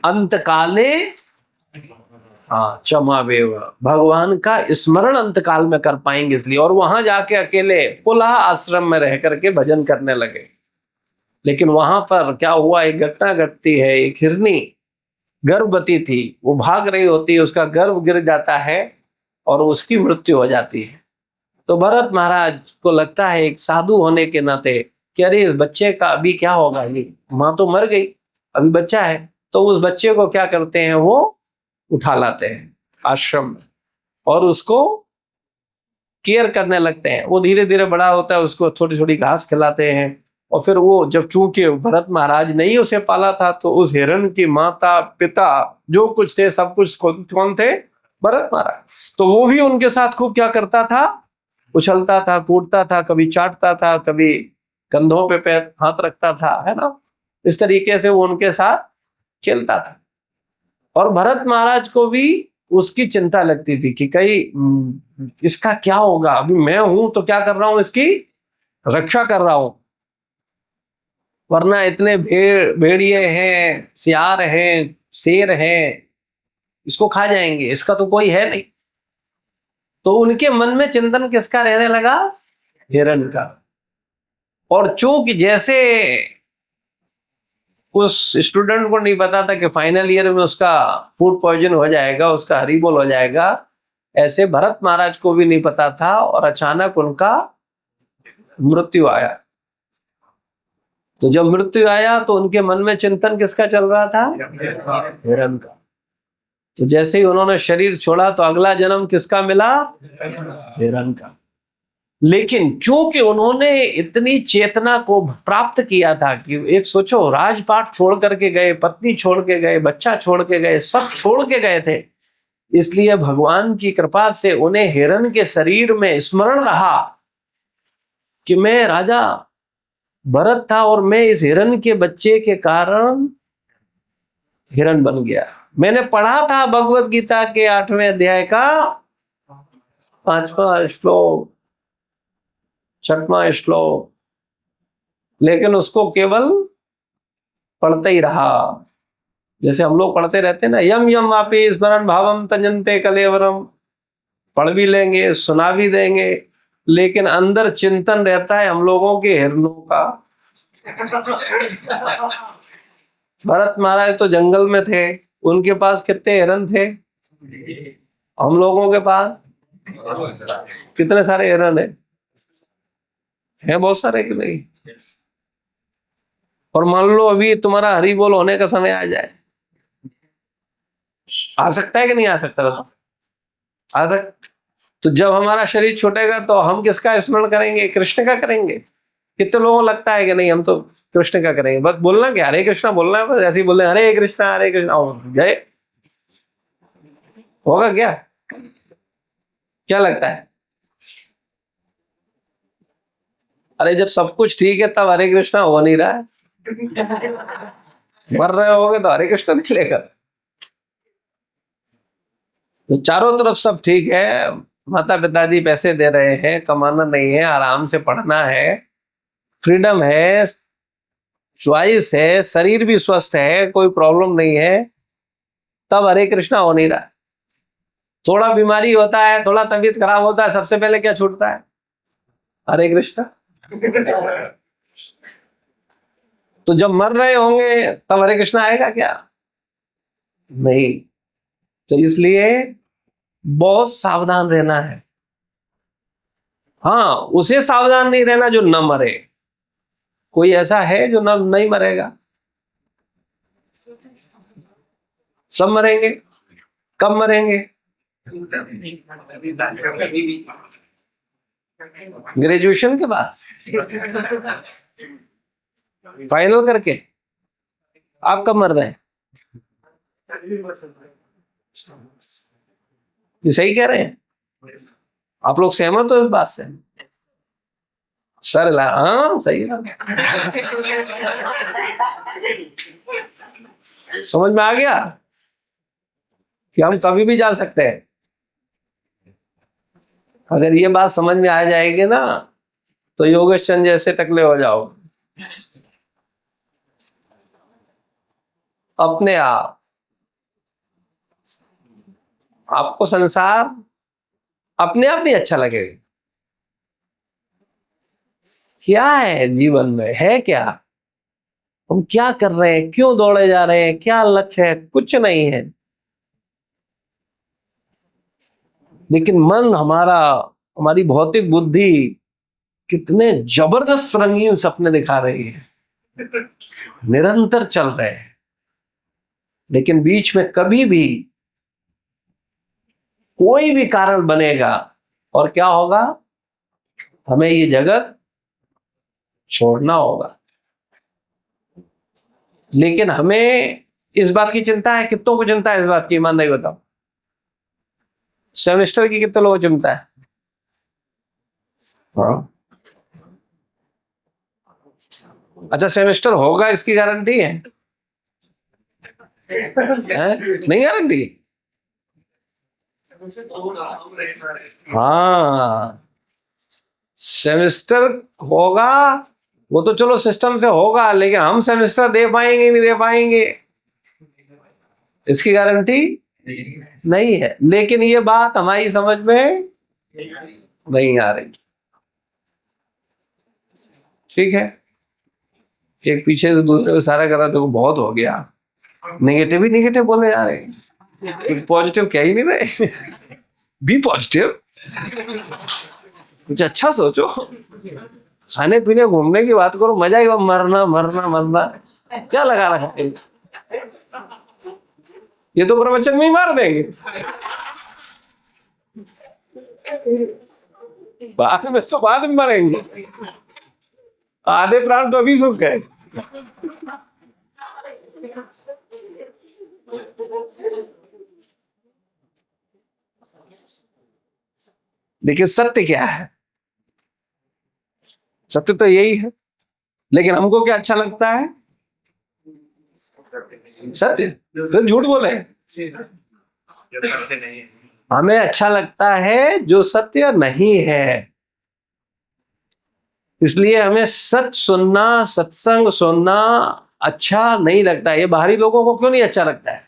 अंतकाले, हाँ, क्षमावेव, भगवान का स्मरण अंतकाल में कर पाएंगे इसलिए। और वहां जाके अकेले पुलह आश्रम में रह करके भजन करने लगे। लेकिन वहां पर क्या हुआ? एक घटना घटती है। एक हिरनी गर्भवती थी, वो भाग रही होती है, उसका गर्भ गिर जाता है और उसकी मृत्यु हो जाती है। तो भरत महाराज को लगता है एक साधु होने के नाते कि अरे इस बच्चे का अभी क्या होगा, ये माँ तो मर गई, अभी बच्चा है। तो उस बच्चे को क्या करते हैं? वो उठा लाते हैं आश्रम में और उसको केयर करने लगते हैं। वो धीरे धीरे बड़ा होता है, उसको थोड़ी थोड़ी घास खिलाते हैं। और फिर वो जब, चूंकि भरत महाराज ने ही उसे पाला था, तो उस हिरण की माता पिता जो कुछ थे सब कुछ कौन थे? भरत महाराज। तो वो भी उनके साथ खूब क्या करता था? उछलता था, कूदता था, कभी चाटता था, कभी कंधों पे पैर हाथ रखता था, है ना। इस तरीके से वो उनके साथ खेलता था। और भरत महाराज को भी उसकी चिंता लगती थी कि कहीं इसका क्या होगा, अभी मैं हूं तो क्या कर रहा हूं? इसकी रक्षा कर रहा हूं, वरना इतने भेड़िए हैं, सियार हैं, शेर हैं, इसको खा जाएंगे, इसका तो कोई है नहीं। तो उनके मन में चिंतन किसका रहने लगा? हिरण का। और चूंकि जैसे उस स्टूडेंट को नहीं पता था कि फाइनल ईयर में उसका फूड पॉइजन हो जाएगा, उसका हरीबोल हो जाएगा, ऐसे भरत महाराज को भी नहीं पता था, और अचानक उनका मृत्यु आया। तो जब मृत्यु आया तो उनके मन में चिंतन किसका चल रहा था? हिरण का। तो जैसे ही उन्होंने शरीर छोड़ा तो अगला जन्म किसका मिला? हिरण का। लेकिन क्योंकि उन्होंने इतनी चेतना को प्राप्त किया था कि एक सोचो, राजपाट छोड़ करके गए, पत्नी छोड़ के गए, बच्चा छोड़ के गए, सब छोड़ के गए थे, इसलिए भगवान की कृपा से उन्हें हिरण के शरीर में स्मरण रहा कि मैं राजा भरत था और मैं इस हिरण के बच्चे के कारण हिरण बन गया। मैंने पढ़ा था भगवत गीता के 8वें अध्याय का 5वां श्लोक, 6वां श्लोक, लेकिन उसको केवल पढ़ते ही रहा। जैसे हम लोग पढ़ते रहते ना, यम यम वापि स्मरण भावम तजन्ते कलेवरम, पढ़ भी लेंगे, सुना भी देंगे, लेकिन अंदर चिंतन रहता है हम लोगों के हिरणों का। भरत महाराज तो जंगल में थे, उनके पास कितने हिरण थे? हम लोगों के पास कितने सारे हिरण है बहुत सारे कि नहीं? और मान लो अभी तुम्हारा हरि बोल होने का समय आ जाए, आ सकता है कि नहीं आ सकता? बताओ, आ सकता। तो जब हमारा शरीर छूटेगा तो हम किसका स्मरण करेंगे? कृष्ण का करेंगे। कितने लोगों को लगता है कि नहीं हम तो कृष्ण का करेंगे, बस बोलना क्या, हरे कृष्णा बोलना है, बस ऐसे ही बोलना हरे कृष्णा गए, होगा क्या? क्या लगता है? अरे जब सब कुछ ठीक है तब हरे कृष्णा हो नहीं रहा है, मर रहे होगे तो हरे कृष्णा निकलेगा। तो चारों तरफ सब ठीक है, माता पिताजी पैसे दे रहे हैं, कमाना नहीं है, आराम से पढ़ना है, फ्रीडम है, चॉइस है, शरीर भी स्वस्थ है, कोई प्रॉब्लम नहीं है, तब हरे कृष्णा हो नहीं रहा। थोड़ा बीमारी होता है, थोड़ा तबीयत खराब होता है, सबसे पहले क्या छूटता है? हरे कृष्णा। तो जब मर रहे होंगे तब हरे कृष्णा आएगा क्या? नहीं। तो इसलिए बहुत सावधान रहना है। हाँ, उसे सावधान नहीं रहना जो न मरे। कोई ऐसा है जो न नहीं मरेगा? सब मरेंगे। कब मरेंगे? ग्रेजुएशन के बाद, फाइनल करके। आप कब मर रहे हैं? ये सही कह रहे हैं? आप लोग सहमत हो इस बात से? सर हाँ सही है। समझ में आ गया कि हम कभी भी जा सकते हैं। अगर ये बात समझ में आ जाएगी ना, तो योगेश चंद जैसे टकले हो जाओ। अपने आप आपको संसार अपने आप नहीं अच्छा लगेगा। क्या है जीवन में, है क्या? हम क्या कर रहे हैं, क्यों दौड़े जा रहे हैं, क्या लक्ष्य है? कुछ नहीं है। लेकिन मन हमारा, हमारी भौतिक बुद्धि कितने जबरदस्त रंगीन सपने दिखा रही है, निरंतर चल रहे हैं। लेकिन बीच में कभी भी कोई भी कारण बनेगा और क्या होगा? हमें ये जगत छोड़ना होगा। लेकिन हमें इस बात की चिंता है, कितनों को चिंता है इस बात की? ईमानदारी बताओ, सेमेस्टर की कितने लोगों को चिंता है? हाँ। अच्छा, सेमेस्टर होगा इसकी गारंटी है? नहीं गारंटी। हाँ, सेमेस्टर होगा वो तो चलो सिस्टम से होगा, लेकिन हम सेमेस्टर दे पाएंगे नहीं दे पाएंगे इसकी गारंटी नहीं है। लेकिन ये बात हमारी समझ में नहीं आ रही। ठीक है, एक पीछे से दूसरे को इशारा कर रहा, देखो बहुत हो गया, नेगेटिव ही नेगेटिव बोले जा रहे हैं, कुछ पॉजिटिव कह ही नहीं रहे। बी पॉजिटिव, कुछ अच्छा सोचो, खाने पीने घूमने की बात करो, मजा ही मरना मरना मरना क्या लगा रखा है? ये तो प्रवचन में ही मार देंगे, बाद में तो बाद में मरेंगे, आधे प्राण तो अभी सूख गए। देखिए सत्य क्या है? सत्य तो यही है। लेकिन हमको क्या अच्छा लगता है? सत्य। फिर झूठ बोले। हमें अच्छा लगता है जो सत्य नहीं है। इसलिए हमें सच सुनना, सत्संग सुनना अच्छा नहीं लगता है। ये बाहरी लोगों को क्यों नहीं अच्छा लगता है?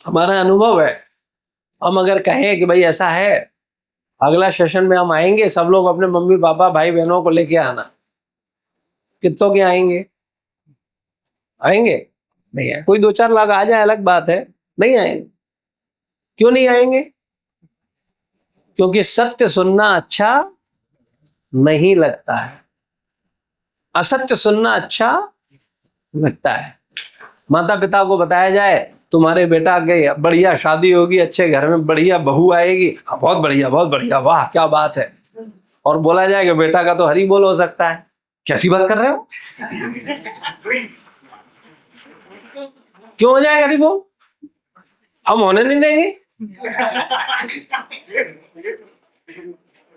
हमारा अनुभव है। हम अगर कहें कि भाई ऐसा है, अगला सेशन में हम आएंगे, सब लोग अपने मम्मी पापा भाई बहनों को लेके आना, कितनों के आएंगे? आएंगे? नहीं आए। कोई 2-4 लाख आ जाए अलग बात है, नहीं आएंगे। क्यों नहीं आएंगे? क्योंकि सत्य सुनना अच्छा नहीं लगता है, असत्य सुनना अच्छा लगता है। माता पिता को बताया जाए तुम्हारे बेटा के बढ़िया शादी होगी, अच्छे घर में बढ़िया बहू आएगी, बहुत बढ़िया बहुत बढ़िया, वाह क्या बात है, और बोला जाए कि बेटा का तो हरी बोल हो सकता है। कैसी बात कर रहे हो? क्यों हो जाएगा हरी बोल? हम होने नहीं देंगे।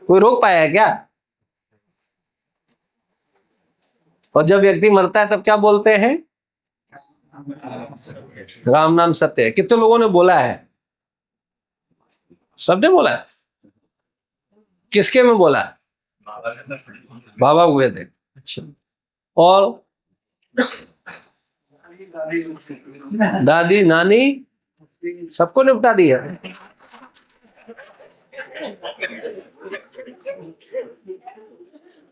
कोई रोक पाया है क्या? और जब व्यक्ति मरता है तब क्या बोलते हैं? राम नाम सत्य है। कितने लोगों ने बोला है? सबने बोला है। किसके में बोला? बाबा हुए थे। अच्छा, और दादी नानी सबको निपटा दिया।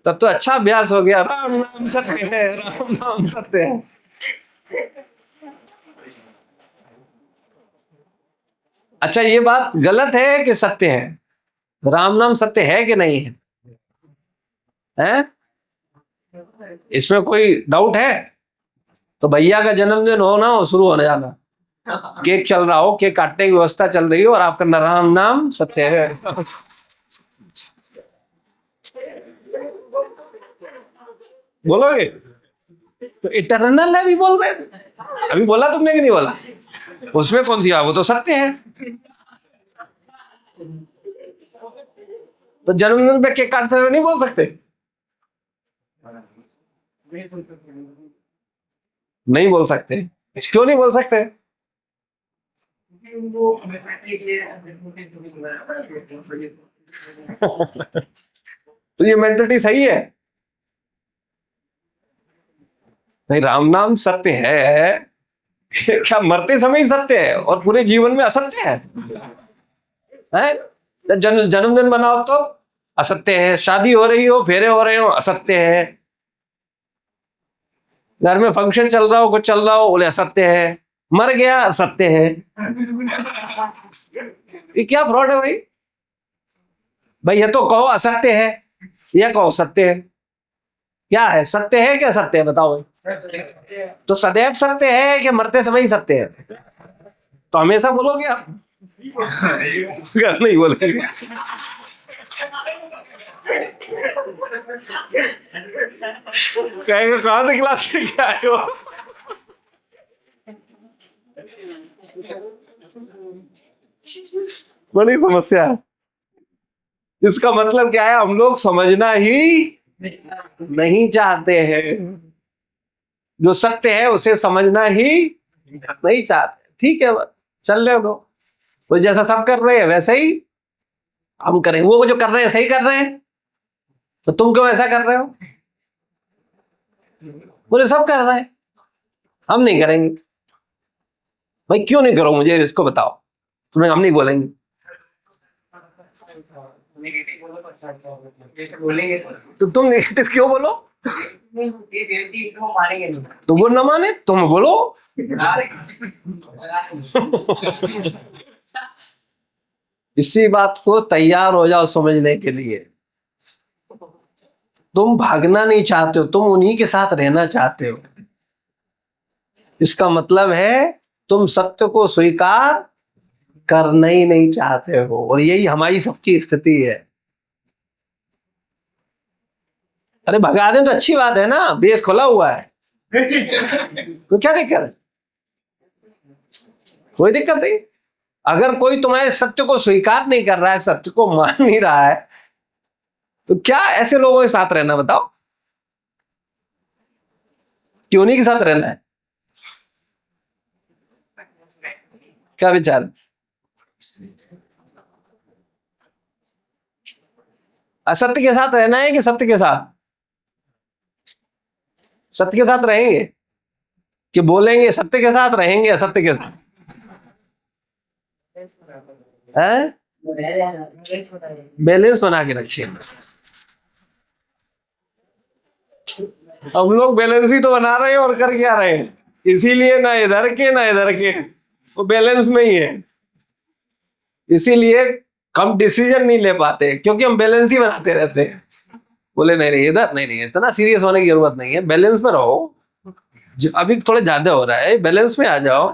तब तो अच्छा अभ्यास हो गया। राम नाम सत्य है, राम नाम सत्य है। अच्छा, ये बात गलत है कि सत्य है? राम नाम सत्य है कि नहीं है? हैं? इसमें कोई डाउट है? तो भैया का जन्मदिन हो ना हो, शुरू होने जाना, केक चल रहा हो, केक काटने की व्यवस्था चल रही हो, और आपका राम नाम सत्य है। बोलोगे? तो इटर्नल है भी बोल रहे थे, अभी बोला तुमने कि नहीं बोला? उसमें कौन सी वो तो सत्य है। तो जन्मदिन पे केक काटते हुए नहीं बोल सकते? नहीं बोल सकते? क्यों नहीं बोल सकते? तो ये मेंटलिटी सही है? नहीं, राम नाम सत्य है। क्या मरते समय ही सत्य है और पूरे जीवन में असत्य है? जन्मदिन मनाओ तो असत्य है, शादी हो रही हो, फेरे हो रहे हो, असत्य है, घर में फंक्शन चल रहा हो, कुछ चल रहा हो, बोले असत्य है, मर गया असत्य है। ये क्या फ्रॉड है भाई? भाई ये तो कहो असत्य है, या कहो सत्य है। क्या है, सत्य है क्या सत्य है? बताओ भाई। तो सदैव सत्य है कि मरते समय ही सत्य है? तो हमेशा बोलोगे आप? घर नहीं बोलेंगे। कहेंगे कहां से क्लास लेके आए हो? बड़ी समस्या है। इसका मतलब क्या है? हम लोग समझना ही नहीं चाहते हैं। जो सत्य है उसे समझना ही नहीं चाहते। ठीक है, चल दो, वो जैसा सब कर रहे हैं वैसे ही हम करें। वो जो कर रहे हैं सही कर रहे हैं, तो तुम क्यों ऐसा कर रहे हो? बोले सब कर रहे हैं, हम नहीं करेंगे। भाई क्यों नहीं करो, मुझे इसको बताओ। तुम्हें हम नहीं बोलेंगे। तो तुम नेगेटिव क्यों बोलो? तो वो न माने, तुम बोलो। इसी बात को तैयार हो जाओ समझने के लिए। तुम भागना नहीं चाहते हो, तुम उन्हीं के साथ रहना चाहते हो। इसका मतलब है तुम सत्य को स्वीकार करना ही नहीं चाहते हो, और यही हमारी सबकी स्थिति है। अरे भगा दें तो अच्छी बात है ना, बेस खुला हुआ है, तो क्या दिक्कत है? कोई दिक्कत नहीं। अगर कोई तुम्हारे सत्य को स्वीकार नहीं कर रहा है, सत्य को मान नहीं रहा है, तो क्या ऐसे लोगों के साथ रहना? बताओ, क्यों नहीं के साथ रहना है? क्या विचार? असत्य के साथ रहना है कि सत्य के साथ? सत्य के साथ रहेंगे कि बोलेंगे सत्य के साथ, रहेंगे असत्य के साथ? है बैलेंस बना के रखिए। हम लोग बैलेंस ही तो बना रहे हैं, और कर क्या रहे हैं? इसीलिए ना इधर के ना इधर के, वो बैलेंस में ही है। इसीलिए हम डिसीजन नहीं ले पाते, क्योंकि हम बैलेंस ही बनाते रहते हैं। बोले नहीं नहीं इधर नहीं, इतना सीरियस होने की जरूरत नहीं है, बैलेंस में रहो। अभी थोड़ा ज्यादा हो रहा है, बैलेंस में आ जाओ।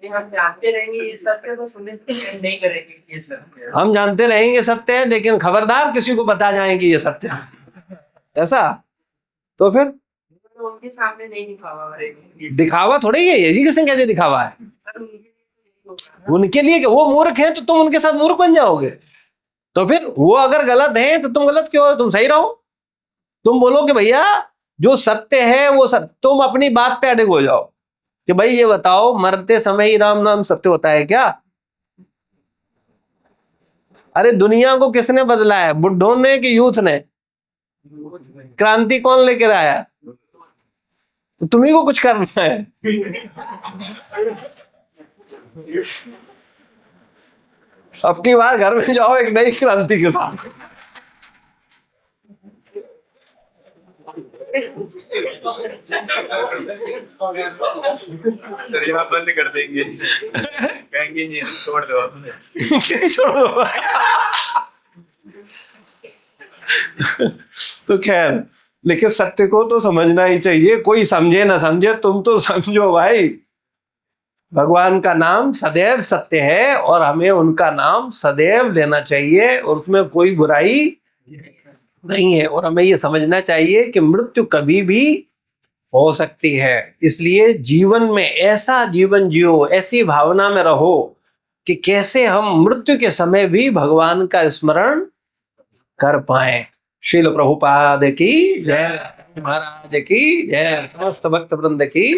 हम जानते रहेंगे ये सत्य, तो सुनिश्चित नहीं करेंगे ये सत्य। हम जानते रहेंगे सत्य है, लेकिन खबरदार किसी को बता जाए कि ये सत्य है, ऐसा तो फिर उनके सामने नहीं दिखावा। दिखावा थोड़ी है, यही किसने कहते दिखावा है? उनके लिए कि वो मूर्ख हैं, तो तुम उनके साथ मूर्ख बन जाओगे। तो फिर वो अगर गलत हैं तो तुम गलत क्यों हो? तुम सही रहो। तुम बोलो कि भैया जो सत्य है वो सत्य, तुम अपनी बात पे अड़िग हो जाओ कि भाई ये बताओ, मरते समय ही राम नाम सत्य होता है क्या? अरे दुनिया को किसने बदला है? बुड्ढों ने कि यूथ ने? क्रांति कौन लेकर आया? तो तुम्ही को कुछ करना है। अपनी बात घर में जाओ एक नई क्रांति के साथ। सर ये बात बंद कर देंगे, कहेंगे नहीं छोड़ दो। छोड़ो। तो खैर, लेकिन सत्य को तो समझना ही चाहिए, कोई समझे ना समझे, तुम तो समझो भाई। भगवान का नाम सदैव सत्य है और हमें उनका नाम सदैव लेना चाहिए और उसमें कोई बुराई नहीं है। और हमें ये समझना चाहिए कि मृत्यु कभी भी हो सकती है, इसलिए जीवन में ऐसा जीवन जियो, ऐसी भावना में रहो कि कैसे हम मृत्यु के समय भी भगवान का स्मरण कर पाए। श्रील प्रभुपाद की जय, महाराज की जय, समस्त भक्त वृंद की।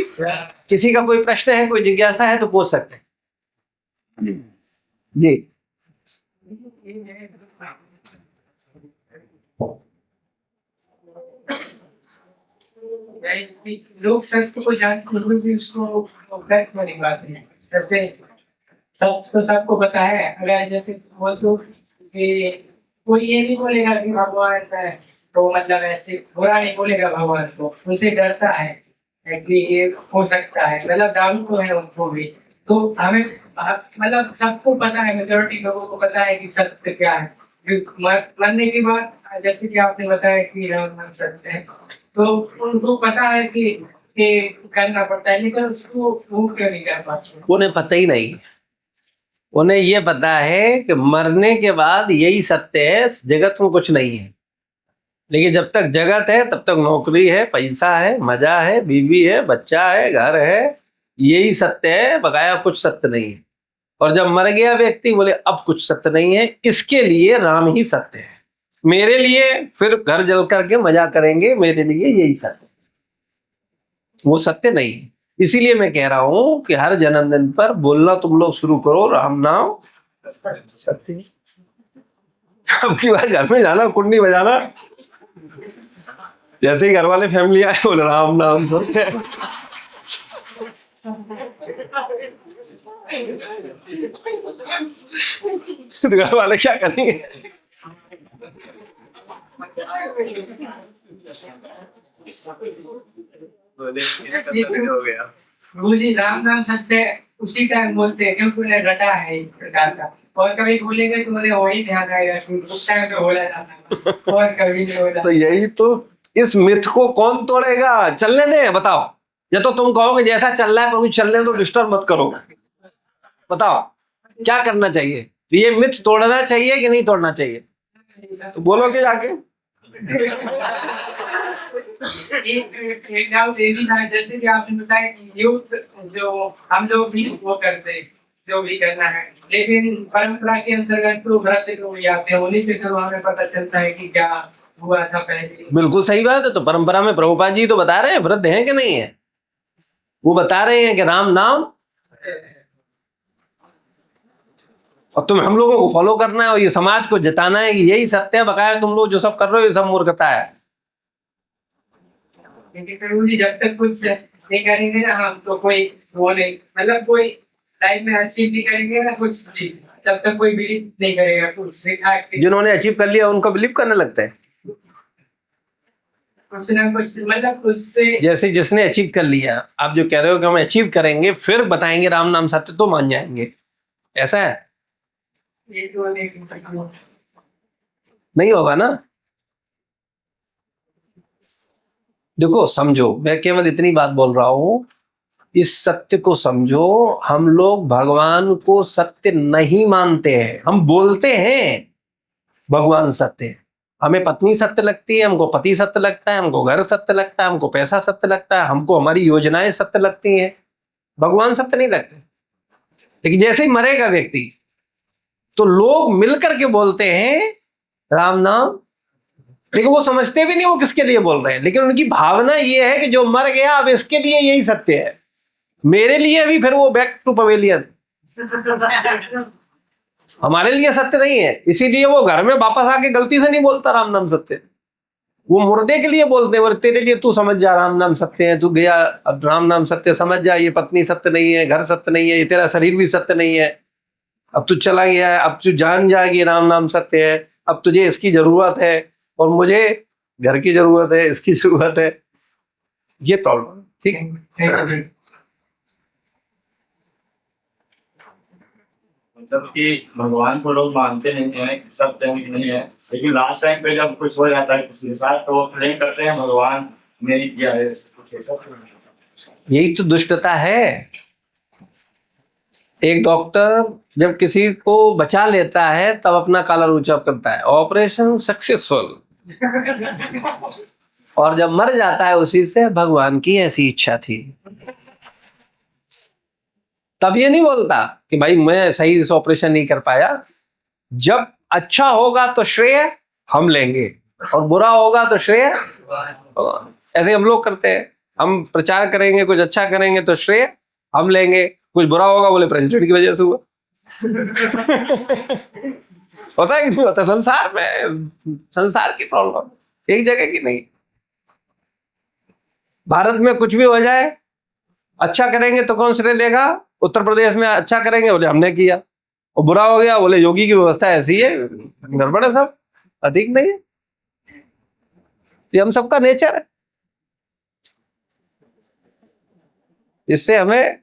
किसी का कोई प्रश्न है, कोई जिज्ञासा है तो पूछ सकते हैं जी। लोग सत्य को जानते हुए भी उसको गलत वाली बात है। जैसे सब तो सबको पता है, अगर जैसे वो तो कि कोई ये नहीं बोलेगा कि भगवान है, तो मतलब ऐसे बुरा नहीं बोलेगा भगवान को, उनसे डरता है कि ये हो सकता है, मतलब डाउट तो है उनको भी। तो हमें मतलब सबको पता है, मेजोरिटी लोगों को पता है कि सत्य क्या है। मरने के बाद जैसे कि आपने बताया कि राम नाम सत्य है, तो उनको पता है कि करना पड़ता है, लेकिन उसको वो क्यों नहीं कर पाते? उन्हें पता ही नहीं, उन्हें ये पता है कि मरने के बाद यही सत्य है, जगत में कुछ नहीं है। लेकिन जब तक जगत है तब तक नौकरी है, पैसा है, मजा है, बीवी है, बच्चा है, घर है, यही सत्य है, बकाया कुछ सत्य नहीं है। और जब मर गया व्यक्ति, बोले अब कुछ सत्य नहीं है, इसके लिए राम ही सत्य है। मेरे लिए फिर घर जल करके मजा करेंगे, मेरे लिए यही सत्य, वो सत्य नहीं है। इसीलिए मैं कह रहा हूं कि हर जन्मदिन पर बोलना तुम लोग शुरू करो, राम नाम सत्य है। अब की बार घर में जाना, कुंडी बजाना, जैसे ही घर वाले फैमिली आए बोले राम नाम सत्य है। तो घर वाले क्या करेंगे? हो गया बोली राम नाम सत्य उसी टाइम बोलते हैं क्योंकि उन्हें रटा है एक प्रकार का, और कभी भूलेंगे तो मुझे वही ध्यान आएगा कि उस टाइम पे बोला जाता और कभी नहीं बोला। तो यही तो, इस मिथ को कौन तोड़ेगा? चलने दे, बताओ। या तो तुम कहोगे जैसा चल रहा है पर कुछ चलने दो, डिस्टर्ब मत करो। बताओ क्या करना चाहिए? तो ये मिथ तोड़ना चाहिए कि नहीं तोड़ना चाहिए? तो बोलोगे जाके। एक डाउट ये भी था, जैसे कि आपने बताया कि यूथ जो हम लोग भी वो करते हैं जो भी करना है, लेकिन परंपरा के अंतर्गत तो व्रत लोग आते हैं, उन्हीं से तो हमें पता चलता है कि क्या हुआ था पहले। बिल्कुल सही बात है। तो परंपरा में प्रभुपाद जी तो बता रहे हैं व्रत है कि नहीं है, वो बता रहे हैं कि राम नाम, और तुम हम लोगों को फॉलो करना है और ये समाज को जताना है कि यही सत्य है, बकाया तुम लोग जो सब कर रहे हो ये सब मूर्खता है। जब तक कुछ नहीं करेंगे ना हम, तो कोई वो नहीं, मतलब कोई लाइफ में अचीव नहीं करेंगे ना कुछ चीज, तब तक कोई बिलीव नहीं करेगा कुछ। जिन्होंने अचीव कर लिया उनको बिलीव करने लगते हैं, कुछ ना कुछ, मतलब उससे जैसे जिसने अचीव कर लिया, आप जो कह रहे हो कि हम अचीव करेंगे फिर बताएंगे राम नाम सत्य, तो मान जाएंगे, ऐसा है? ये तो नहीं होगा ना। देखो समझो, मैं केवल इतनी बात बोल रहा हूं, इस सत्य को समझो। हम लोग भगवान को सत्य नहीं मानते हैं, हम बोलते हैं भगवान सत्य है। हमें पत्नी सत्य लगती है, हमको पति सत्य लगता है, हमको घर सत्य लगता है, हमको पैसा सत्य लगता है, हमको हमारी योजनाएं सत्य लगती हैं, भगवान सत्य नहीं लगते। लेकिन जैसे ही मरेगा व्यक्ति तो लोग मिलकर के बोलते हैं राम नाम, लेकिन वो समझते भी नहीं वो किसके लिए बोल रहे हैं। लेकिन उनकी भावना ये है कि जो मर गया अब इसके लिए यही सत्य है, मेरे लिए भी फिर वो बैक टू पवेलियन, हमारे लिए सत्य नहीं है। इसीलिए वो घर में वापस आके गलती से नहीं बोलता राम नाम सत्य, वो मुर्दे के लिए बोलते हैं, तेरे लिए तू समझ जा राम नाम सत्य है, तू गया अब राम नाम सत्य समझ जा, ये पत्नी सत्य नहीं है, घर सत्य नहीं है, ये तेरा शरीर भी सत्य नहीं है, अब तू चला गया है, अब तू जान जाएगी राम नाम सत्य है, अब तुझे इसकी जरूरत है और मुझे घर की जरूरत है, इसकी जरूरत है, ये प्रॉब्लम, ठीक है। मतलब कि भगवान को लोग मानते नहीं है, सब टाइम नहीं है, लेकिन लास्ट टाइम पे जब कुछ हो जाता है किसी के साथ तो वो प्रे करते हैं भगवान नहीं किया है कुछ ऐसा। यही तो दुष्टता है। एक डॉक्टर जब किसी को बचा लेता है तब अपना कॉलर ऊंचा करता है, ऑपरेशन सक्सेसफुल, और जब मर जाता है उसी से भगवान की ऐसी इच्छा थी। तब ये नहीं बोलता कि भाई मैं सही से ऑपरेशन नहीं कर पाया। जब अच्छा होगा तो श्रेय हम लेंगे और बुरा होगा तो श्रेय, ऐसे हम लोग करते हैं। हम प्रचार करेंगे, कुछ अच्छा करेंगे तो श्रेय हम लेंगे, कुछ बुरा होगा बोले प्रेसिडेंट की वजह से हुआ। होता है कि नहीं होता? संसार में, संसार की प्रॉब्लम एक जगह की नहीं। भारत में कुछ भी हो जाए, अच्छा करेंगे तो कौन श्रेय लेगा? उत्तर प्रदेश में अच्छा करेंगे बोले हमने किया, और बुरा हो गया बोले योगी की व्यवस्था ऐसी है, गड़बड़ है सब, अधिक नहीं है। ये हम सबका नेचर है। इससे हमें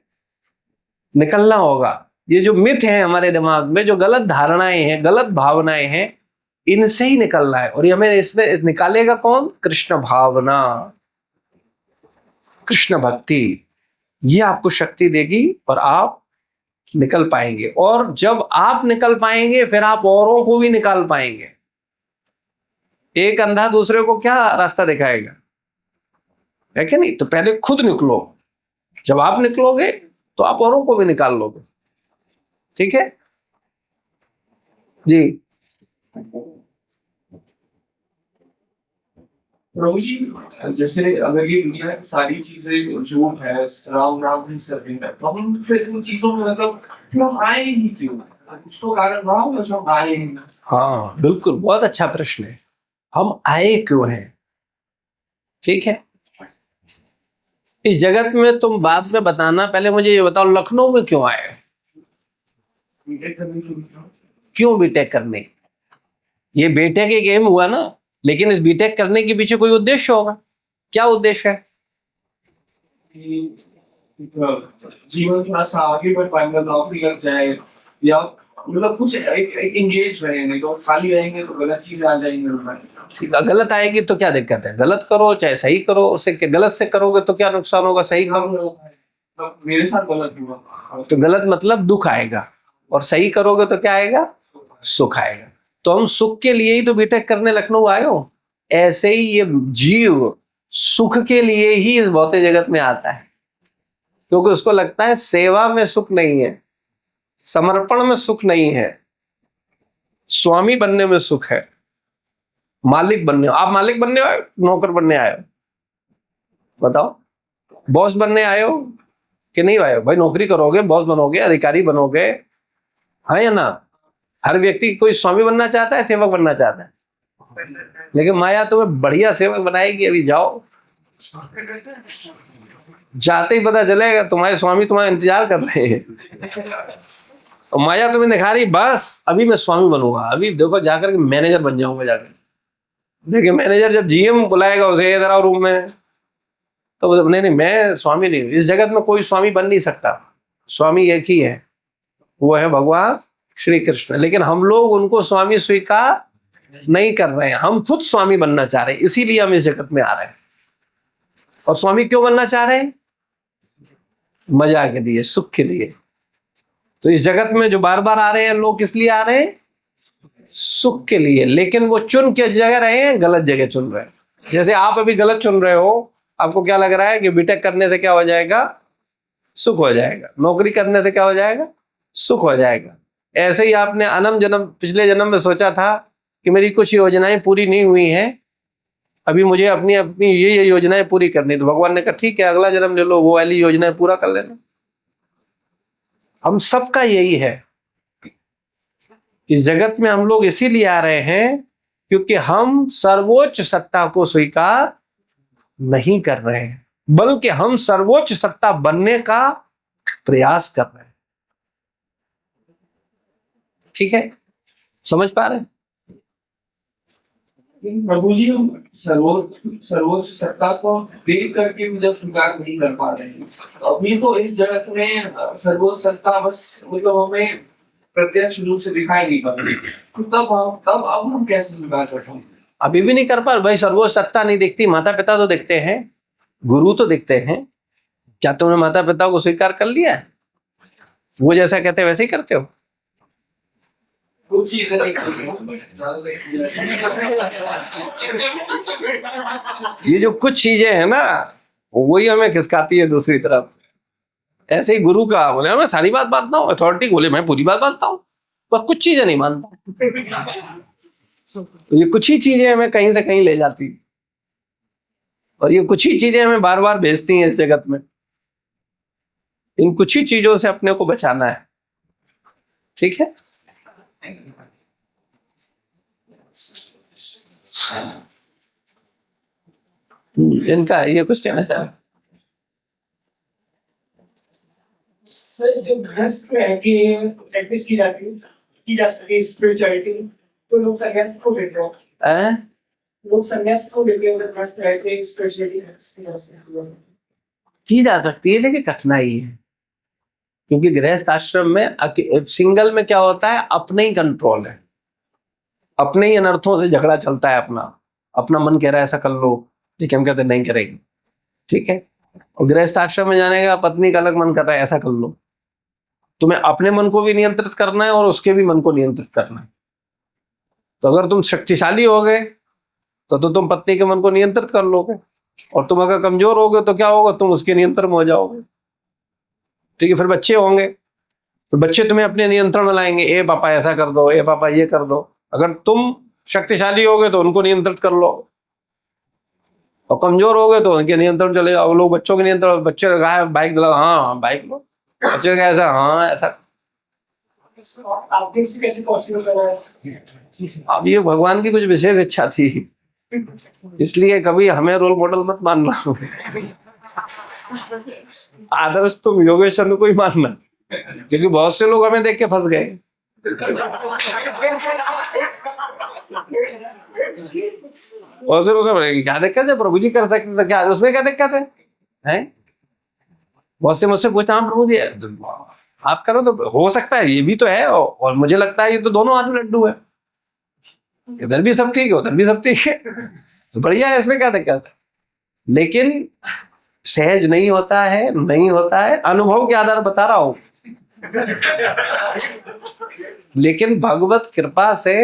निकलना होगा। ये जो मिथ है हमारे दिमाग में, जो गलत धारणाएं हैं, गलत भावनाएं हैं, इनसे ही निकलना है। और ये हमें इसमें निकालेगा कौन? कृष्ण भावना, कृष्ण भक्ति। ये आपको शक्ति देगी और आप निकल पाएंगे। और जब आप निकल पाएंगे फिर आप औरों को भी निकाल पाएंगे। एक अंधा दूसरे को क्या रास्ता दिखाएगा, है कि नहीं? तो पहले खुद निकलो, जब आप निकलोगे तो आप औरों को भी निकाल लोगे। ठीक है जी। प्रभु जी, जैसे अगर ये दुनिया की सारी चीजें झूठ है, राम राम ही सब है, तो हम फिर उन चीजों में मतलब हम आए ही क्यों? उसको कारण राम है जो हम आए ही ना। हाँ बिल्कुल, बहुत अच्छा प्रश्न है। हम आए क्यों हैं? ठीक है, इस जगत में तुम बाद में बताना, पहले मुझे ये बताओ लखनऊ में क्यों आए? बीटेक करने के लिए। क्यों बीटेक करने? ये बीटेक एक एम हुआ ना, लेकिन इस बीटेक करने के पीछे कोई उद्देश्य होगा। क्या उद्देश्य है? कि जीवन थोड़ा सा आगे बढ़ पाएंगे, नौकरी लग जाए, या मतलब कुछ एक एंगेज रहेंगे। तो खाली रहेंगे तो गलत चीजें आ जाएंगी उनमें। ठीक है, गलत आएगी तो क्या दिक्कत है? गलत करो चाहे सही करो, उसे गलत से करोगे तो क्या नुकसान होगा? सही करो तो मेरे साथ गलत हुआ तो गलत मतलब दुख आएगा, और सही करोगे तो क्या आएगा? सुख आएगा। तो हम सुख के लिए ही तो बीटेक करने लखनऊ आए हो। ऐसे ही ये जीव सुख के लिए ही इस भौतिक जगत में आता है, क्योंकि उसको लगता है सेवा में सुख नहीं है, समर्पण में सुख नहीं है, स्वामी बनने में सुख है, मालिक बनने। आप मालिक बनने आए हो, नौकर बनने आए हो? बताओ, बॉस बनने आए हो कि नहीं आए हो? भाई नौकरी करोगे, बॉस बनोगे, अधिकारी बनोगे, है या ना? हर व्यक्ति कोई स्वामी बनना चाहता है, सेवक बनना चाहता है, लेकिन माया तुम्हें बढ़िया सेवक बनाएगी। अभी जाओ, जाते ही पता चलेगा तुम्हारे स्वामी तुम्हारा इंतजार कर रहे हैं। और माया तुम्हें दिखा रही बस अभी मैं स्वामी बनूंगा, अभी देखो जाकर के मैनेजर बन जाऊंगा जाकर। देखिए मैनेजर जब जीएम बुलाएगा उसे, इधर आओ रूम में, तो नहीं नहीं मैं स्वामी नहीं हूं। इस जगत में कोई स्वामी बन नहीं सकता, स्वामी एक ही है, वो है भगवान श्री कृष्ण। लेकिन हम लोग उनको स्वामी स्वीकार नहीं कर रहे हैं, हम खुद स्वामी बनना चाह रहे हैं, इसीलिए हम इस जगत में आ रहे हैं। और स्वामी क्यों बनना चाह रहे हैं? मजा के लिए, सुख के लिए। तो इस जगत में जो बार बार आ रहे हैं लोग किस लिए आ रहे हैं? सुख के लिए। लेकिन वो चुन किस जगह रहे हैं? गलत जगह चुन रहे हैं। जैसे आप अभी गलत चुन रहे हो, आपको क्या लग रहा है कि बीटेक करने से क्या हो जाएगा? सुख हो जाएगा। नौकरी करने से क्या हो जाएगा? सुख हो जाएगा। ऐसे ही आपने अनम जन्म, पिछले जन्म में सोचा था कि मेरी कुछ योजनाएं पूरी नहीं हुई हैं, अभी मुझे अपनी अपनी ये योजनाएं पूरी करनी। तो भगवान ने कहा ठीक है अगला जन्म ले लो, वो वाली योजनाएं पूरा कर लेना। हम सबका यही है। इस जगत में हम लोग इसीलिए आ रहे हैं क्योंकि हम सर्वोच्च सत्ता को स्वीकार नहीं कर रहे हैं, बल्कि हम सर्वोच्च सत्ता बनने का प्रयास कर रहे हैं। ठीक है, समझ पा रहे हैं? प्रभु जी, हम सर्वोच्च सत्ता को देख करके भी जब स्वीकार नहीं कर पा रहे हैं, तो अभी तो इस जगत में सर्वोच्च सत्ता बस मतलब हमें प्रत्यक्ष रूप से दिखाई नहीं पड़ रही, तो तब अब हम कैसे स्वीकार कर पाएंगे? अभी भी नहीं कर पा रहे भाई। सर्वोच्च सत्ता नहीं दिखती, माता पिता तो दिखते हैं, गुरु तो दिखते हैं। क्या तुमने माता पिता को स्वीकार कर लिया है? वो जैसा कहते हैं वैसे ही करते हो? कुछ चीजें नहीं ये जो कुछ चीजें हैं ना, वही हमें खिसकाती है दूसरी तरफ। ऐसे ही गुरु का बोले मैं सारी बात मानता हूँ, अथॉरिटी बोले मैं पूरी बात मानता हूँ, बस कुछ चीजें नहीं मानता। तो ये कुछ ही चीजें हमें कहीं से कहीं ले जाती, और ये कुछ ही चीजें हमें बार बार भेजती हैं इस जगत में। इन कुछ ही चीजों से अपने को बचाना है, ठीक है? इनका ये कुछ कहना चाह रहे हैं? सर जब गृहस्थ रह के प्रैक्टिस की जा सकती है स्पिरिचुअलिटी, तो लोग संन्यास को लेते हैं। हैं? लोग संन्यास को लेते हैं, गृहस्थ रह के स्पिरिचुअलिटी प्रैक्टिस की जा सकती है। की जा सकती है, लेकिन कठिनाई है, क्योंकि गृहस्थ आश्रम में सिंगल में क्या होता है, अपने ही कंट्रोल है, अपने ही अनर्थों से झगड़ा चलता है। अपना मन कह रहा है ऐसा कर लो, लेकिन हम कहते हैं नहीं करेंगे, ठीक है? और गृहस्थ आश्रम में जाने का पत्नी का अलग मन कर रहा है ऐसा कर लो। तुम्हें अपने मन को भी नियंत्रित करना है और उसके भी मन को नियंत्रित करना है। तो अगर तुम शक्तिशाली हो गए तो तुम पत्नी के मन को नियंत्रित कर लोगे, और तुम अगर कमजोर हो गए तो क्या होगा, तुम उसके नियंत्रण में हो जाओगे, ठीक है? फिर बच्चे होंगे, तो बच्चे तुम्हें अपने नियंत्रण में लाएंगे, ए पापा ऐसा कर दो, ए पापा ये कर दो। अगर तुम शक्तिशाली हो गए तो उनको नियंत्रित कर लो, और कमजोर हो गए तो उनके नियंत्रण चले जाओ। लोग बच्चों के नियंत्रण, बच्चे लगाए बाइक दिला, हाँ बाइक लो, बच्चे का ऐसा, हाँ ऐसा। आप से कैसे पॉसिबल करा? अब ये भगवान की कुछ विशेष इच्छा थी, इसलिए कभी हमें रोल मॉडल मत मानना। आदर्श तुम योगेश चंद्र को ही मानना, क्योंकि बहुत से लोग हमें देख के फंस गए। बहुत से लोग क्या दिक्कत है, प्रभु जी कर सकते तो क्या उसमें क्या दिक्कत है? बहुत से मुझसे पूछा, हाँ प्रभु जी आप करो तो हो सकता है, ये भी तो है, और मुझे लगता है ये तो दोनों हाथ में लड्डू है, इधर भी सब ठीक है उधर भी सब ठीक है, तो बढ़िया है, इसमें क्या दिक्कत है? लेकिन सहज नहीं होता है, अनुभव के आधार बता रहा हूं। लेकिन भगवत कृपा से,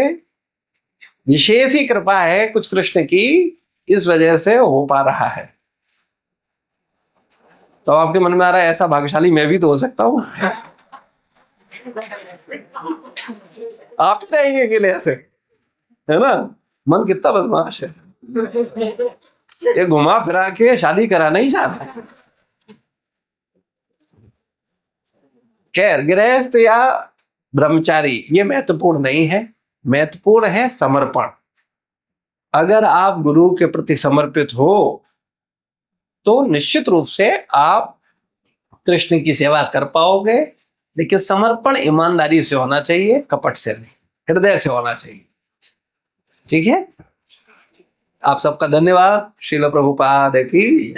विशेष ही कृपा है कुछ कृष्ण की, इस वजह से हो पा रहा है। तो आपके मन में आ रहा है ऐसा भाग्यशाली मैं भी तो हो सकता हूं। आप ही रहेंगे अकेले ऐसे, है ना? मन कितना बदमाश है, ये घुमा फिरा के शादी कराना ही चाहता है। खैर, गृहस्थ या ब्रह्मचारी ये महत्वपूर्ण नहीं है, महत्वपूर्ण है समर्पण। अगर आप गुरु के प्रति समर्पित हो तो निश्चित रूप से आप कृष्ण की सेवा कर पाओगे, लेकिन समर्पण ईमानदारी से होना चाहिए, कपट से नहीं, हृदय से होना चाहिए, ठीक है? आप सबका धन्यवाद। श्रील प्रभुपाद की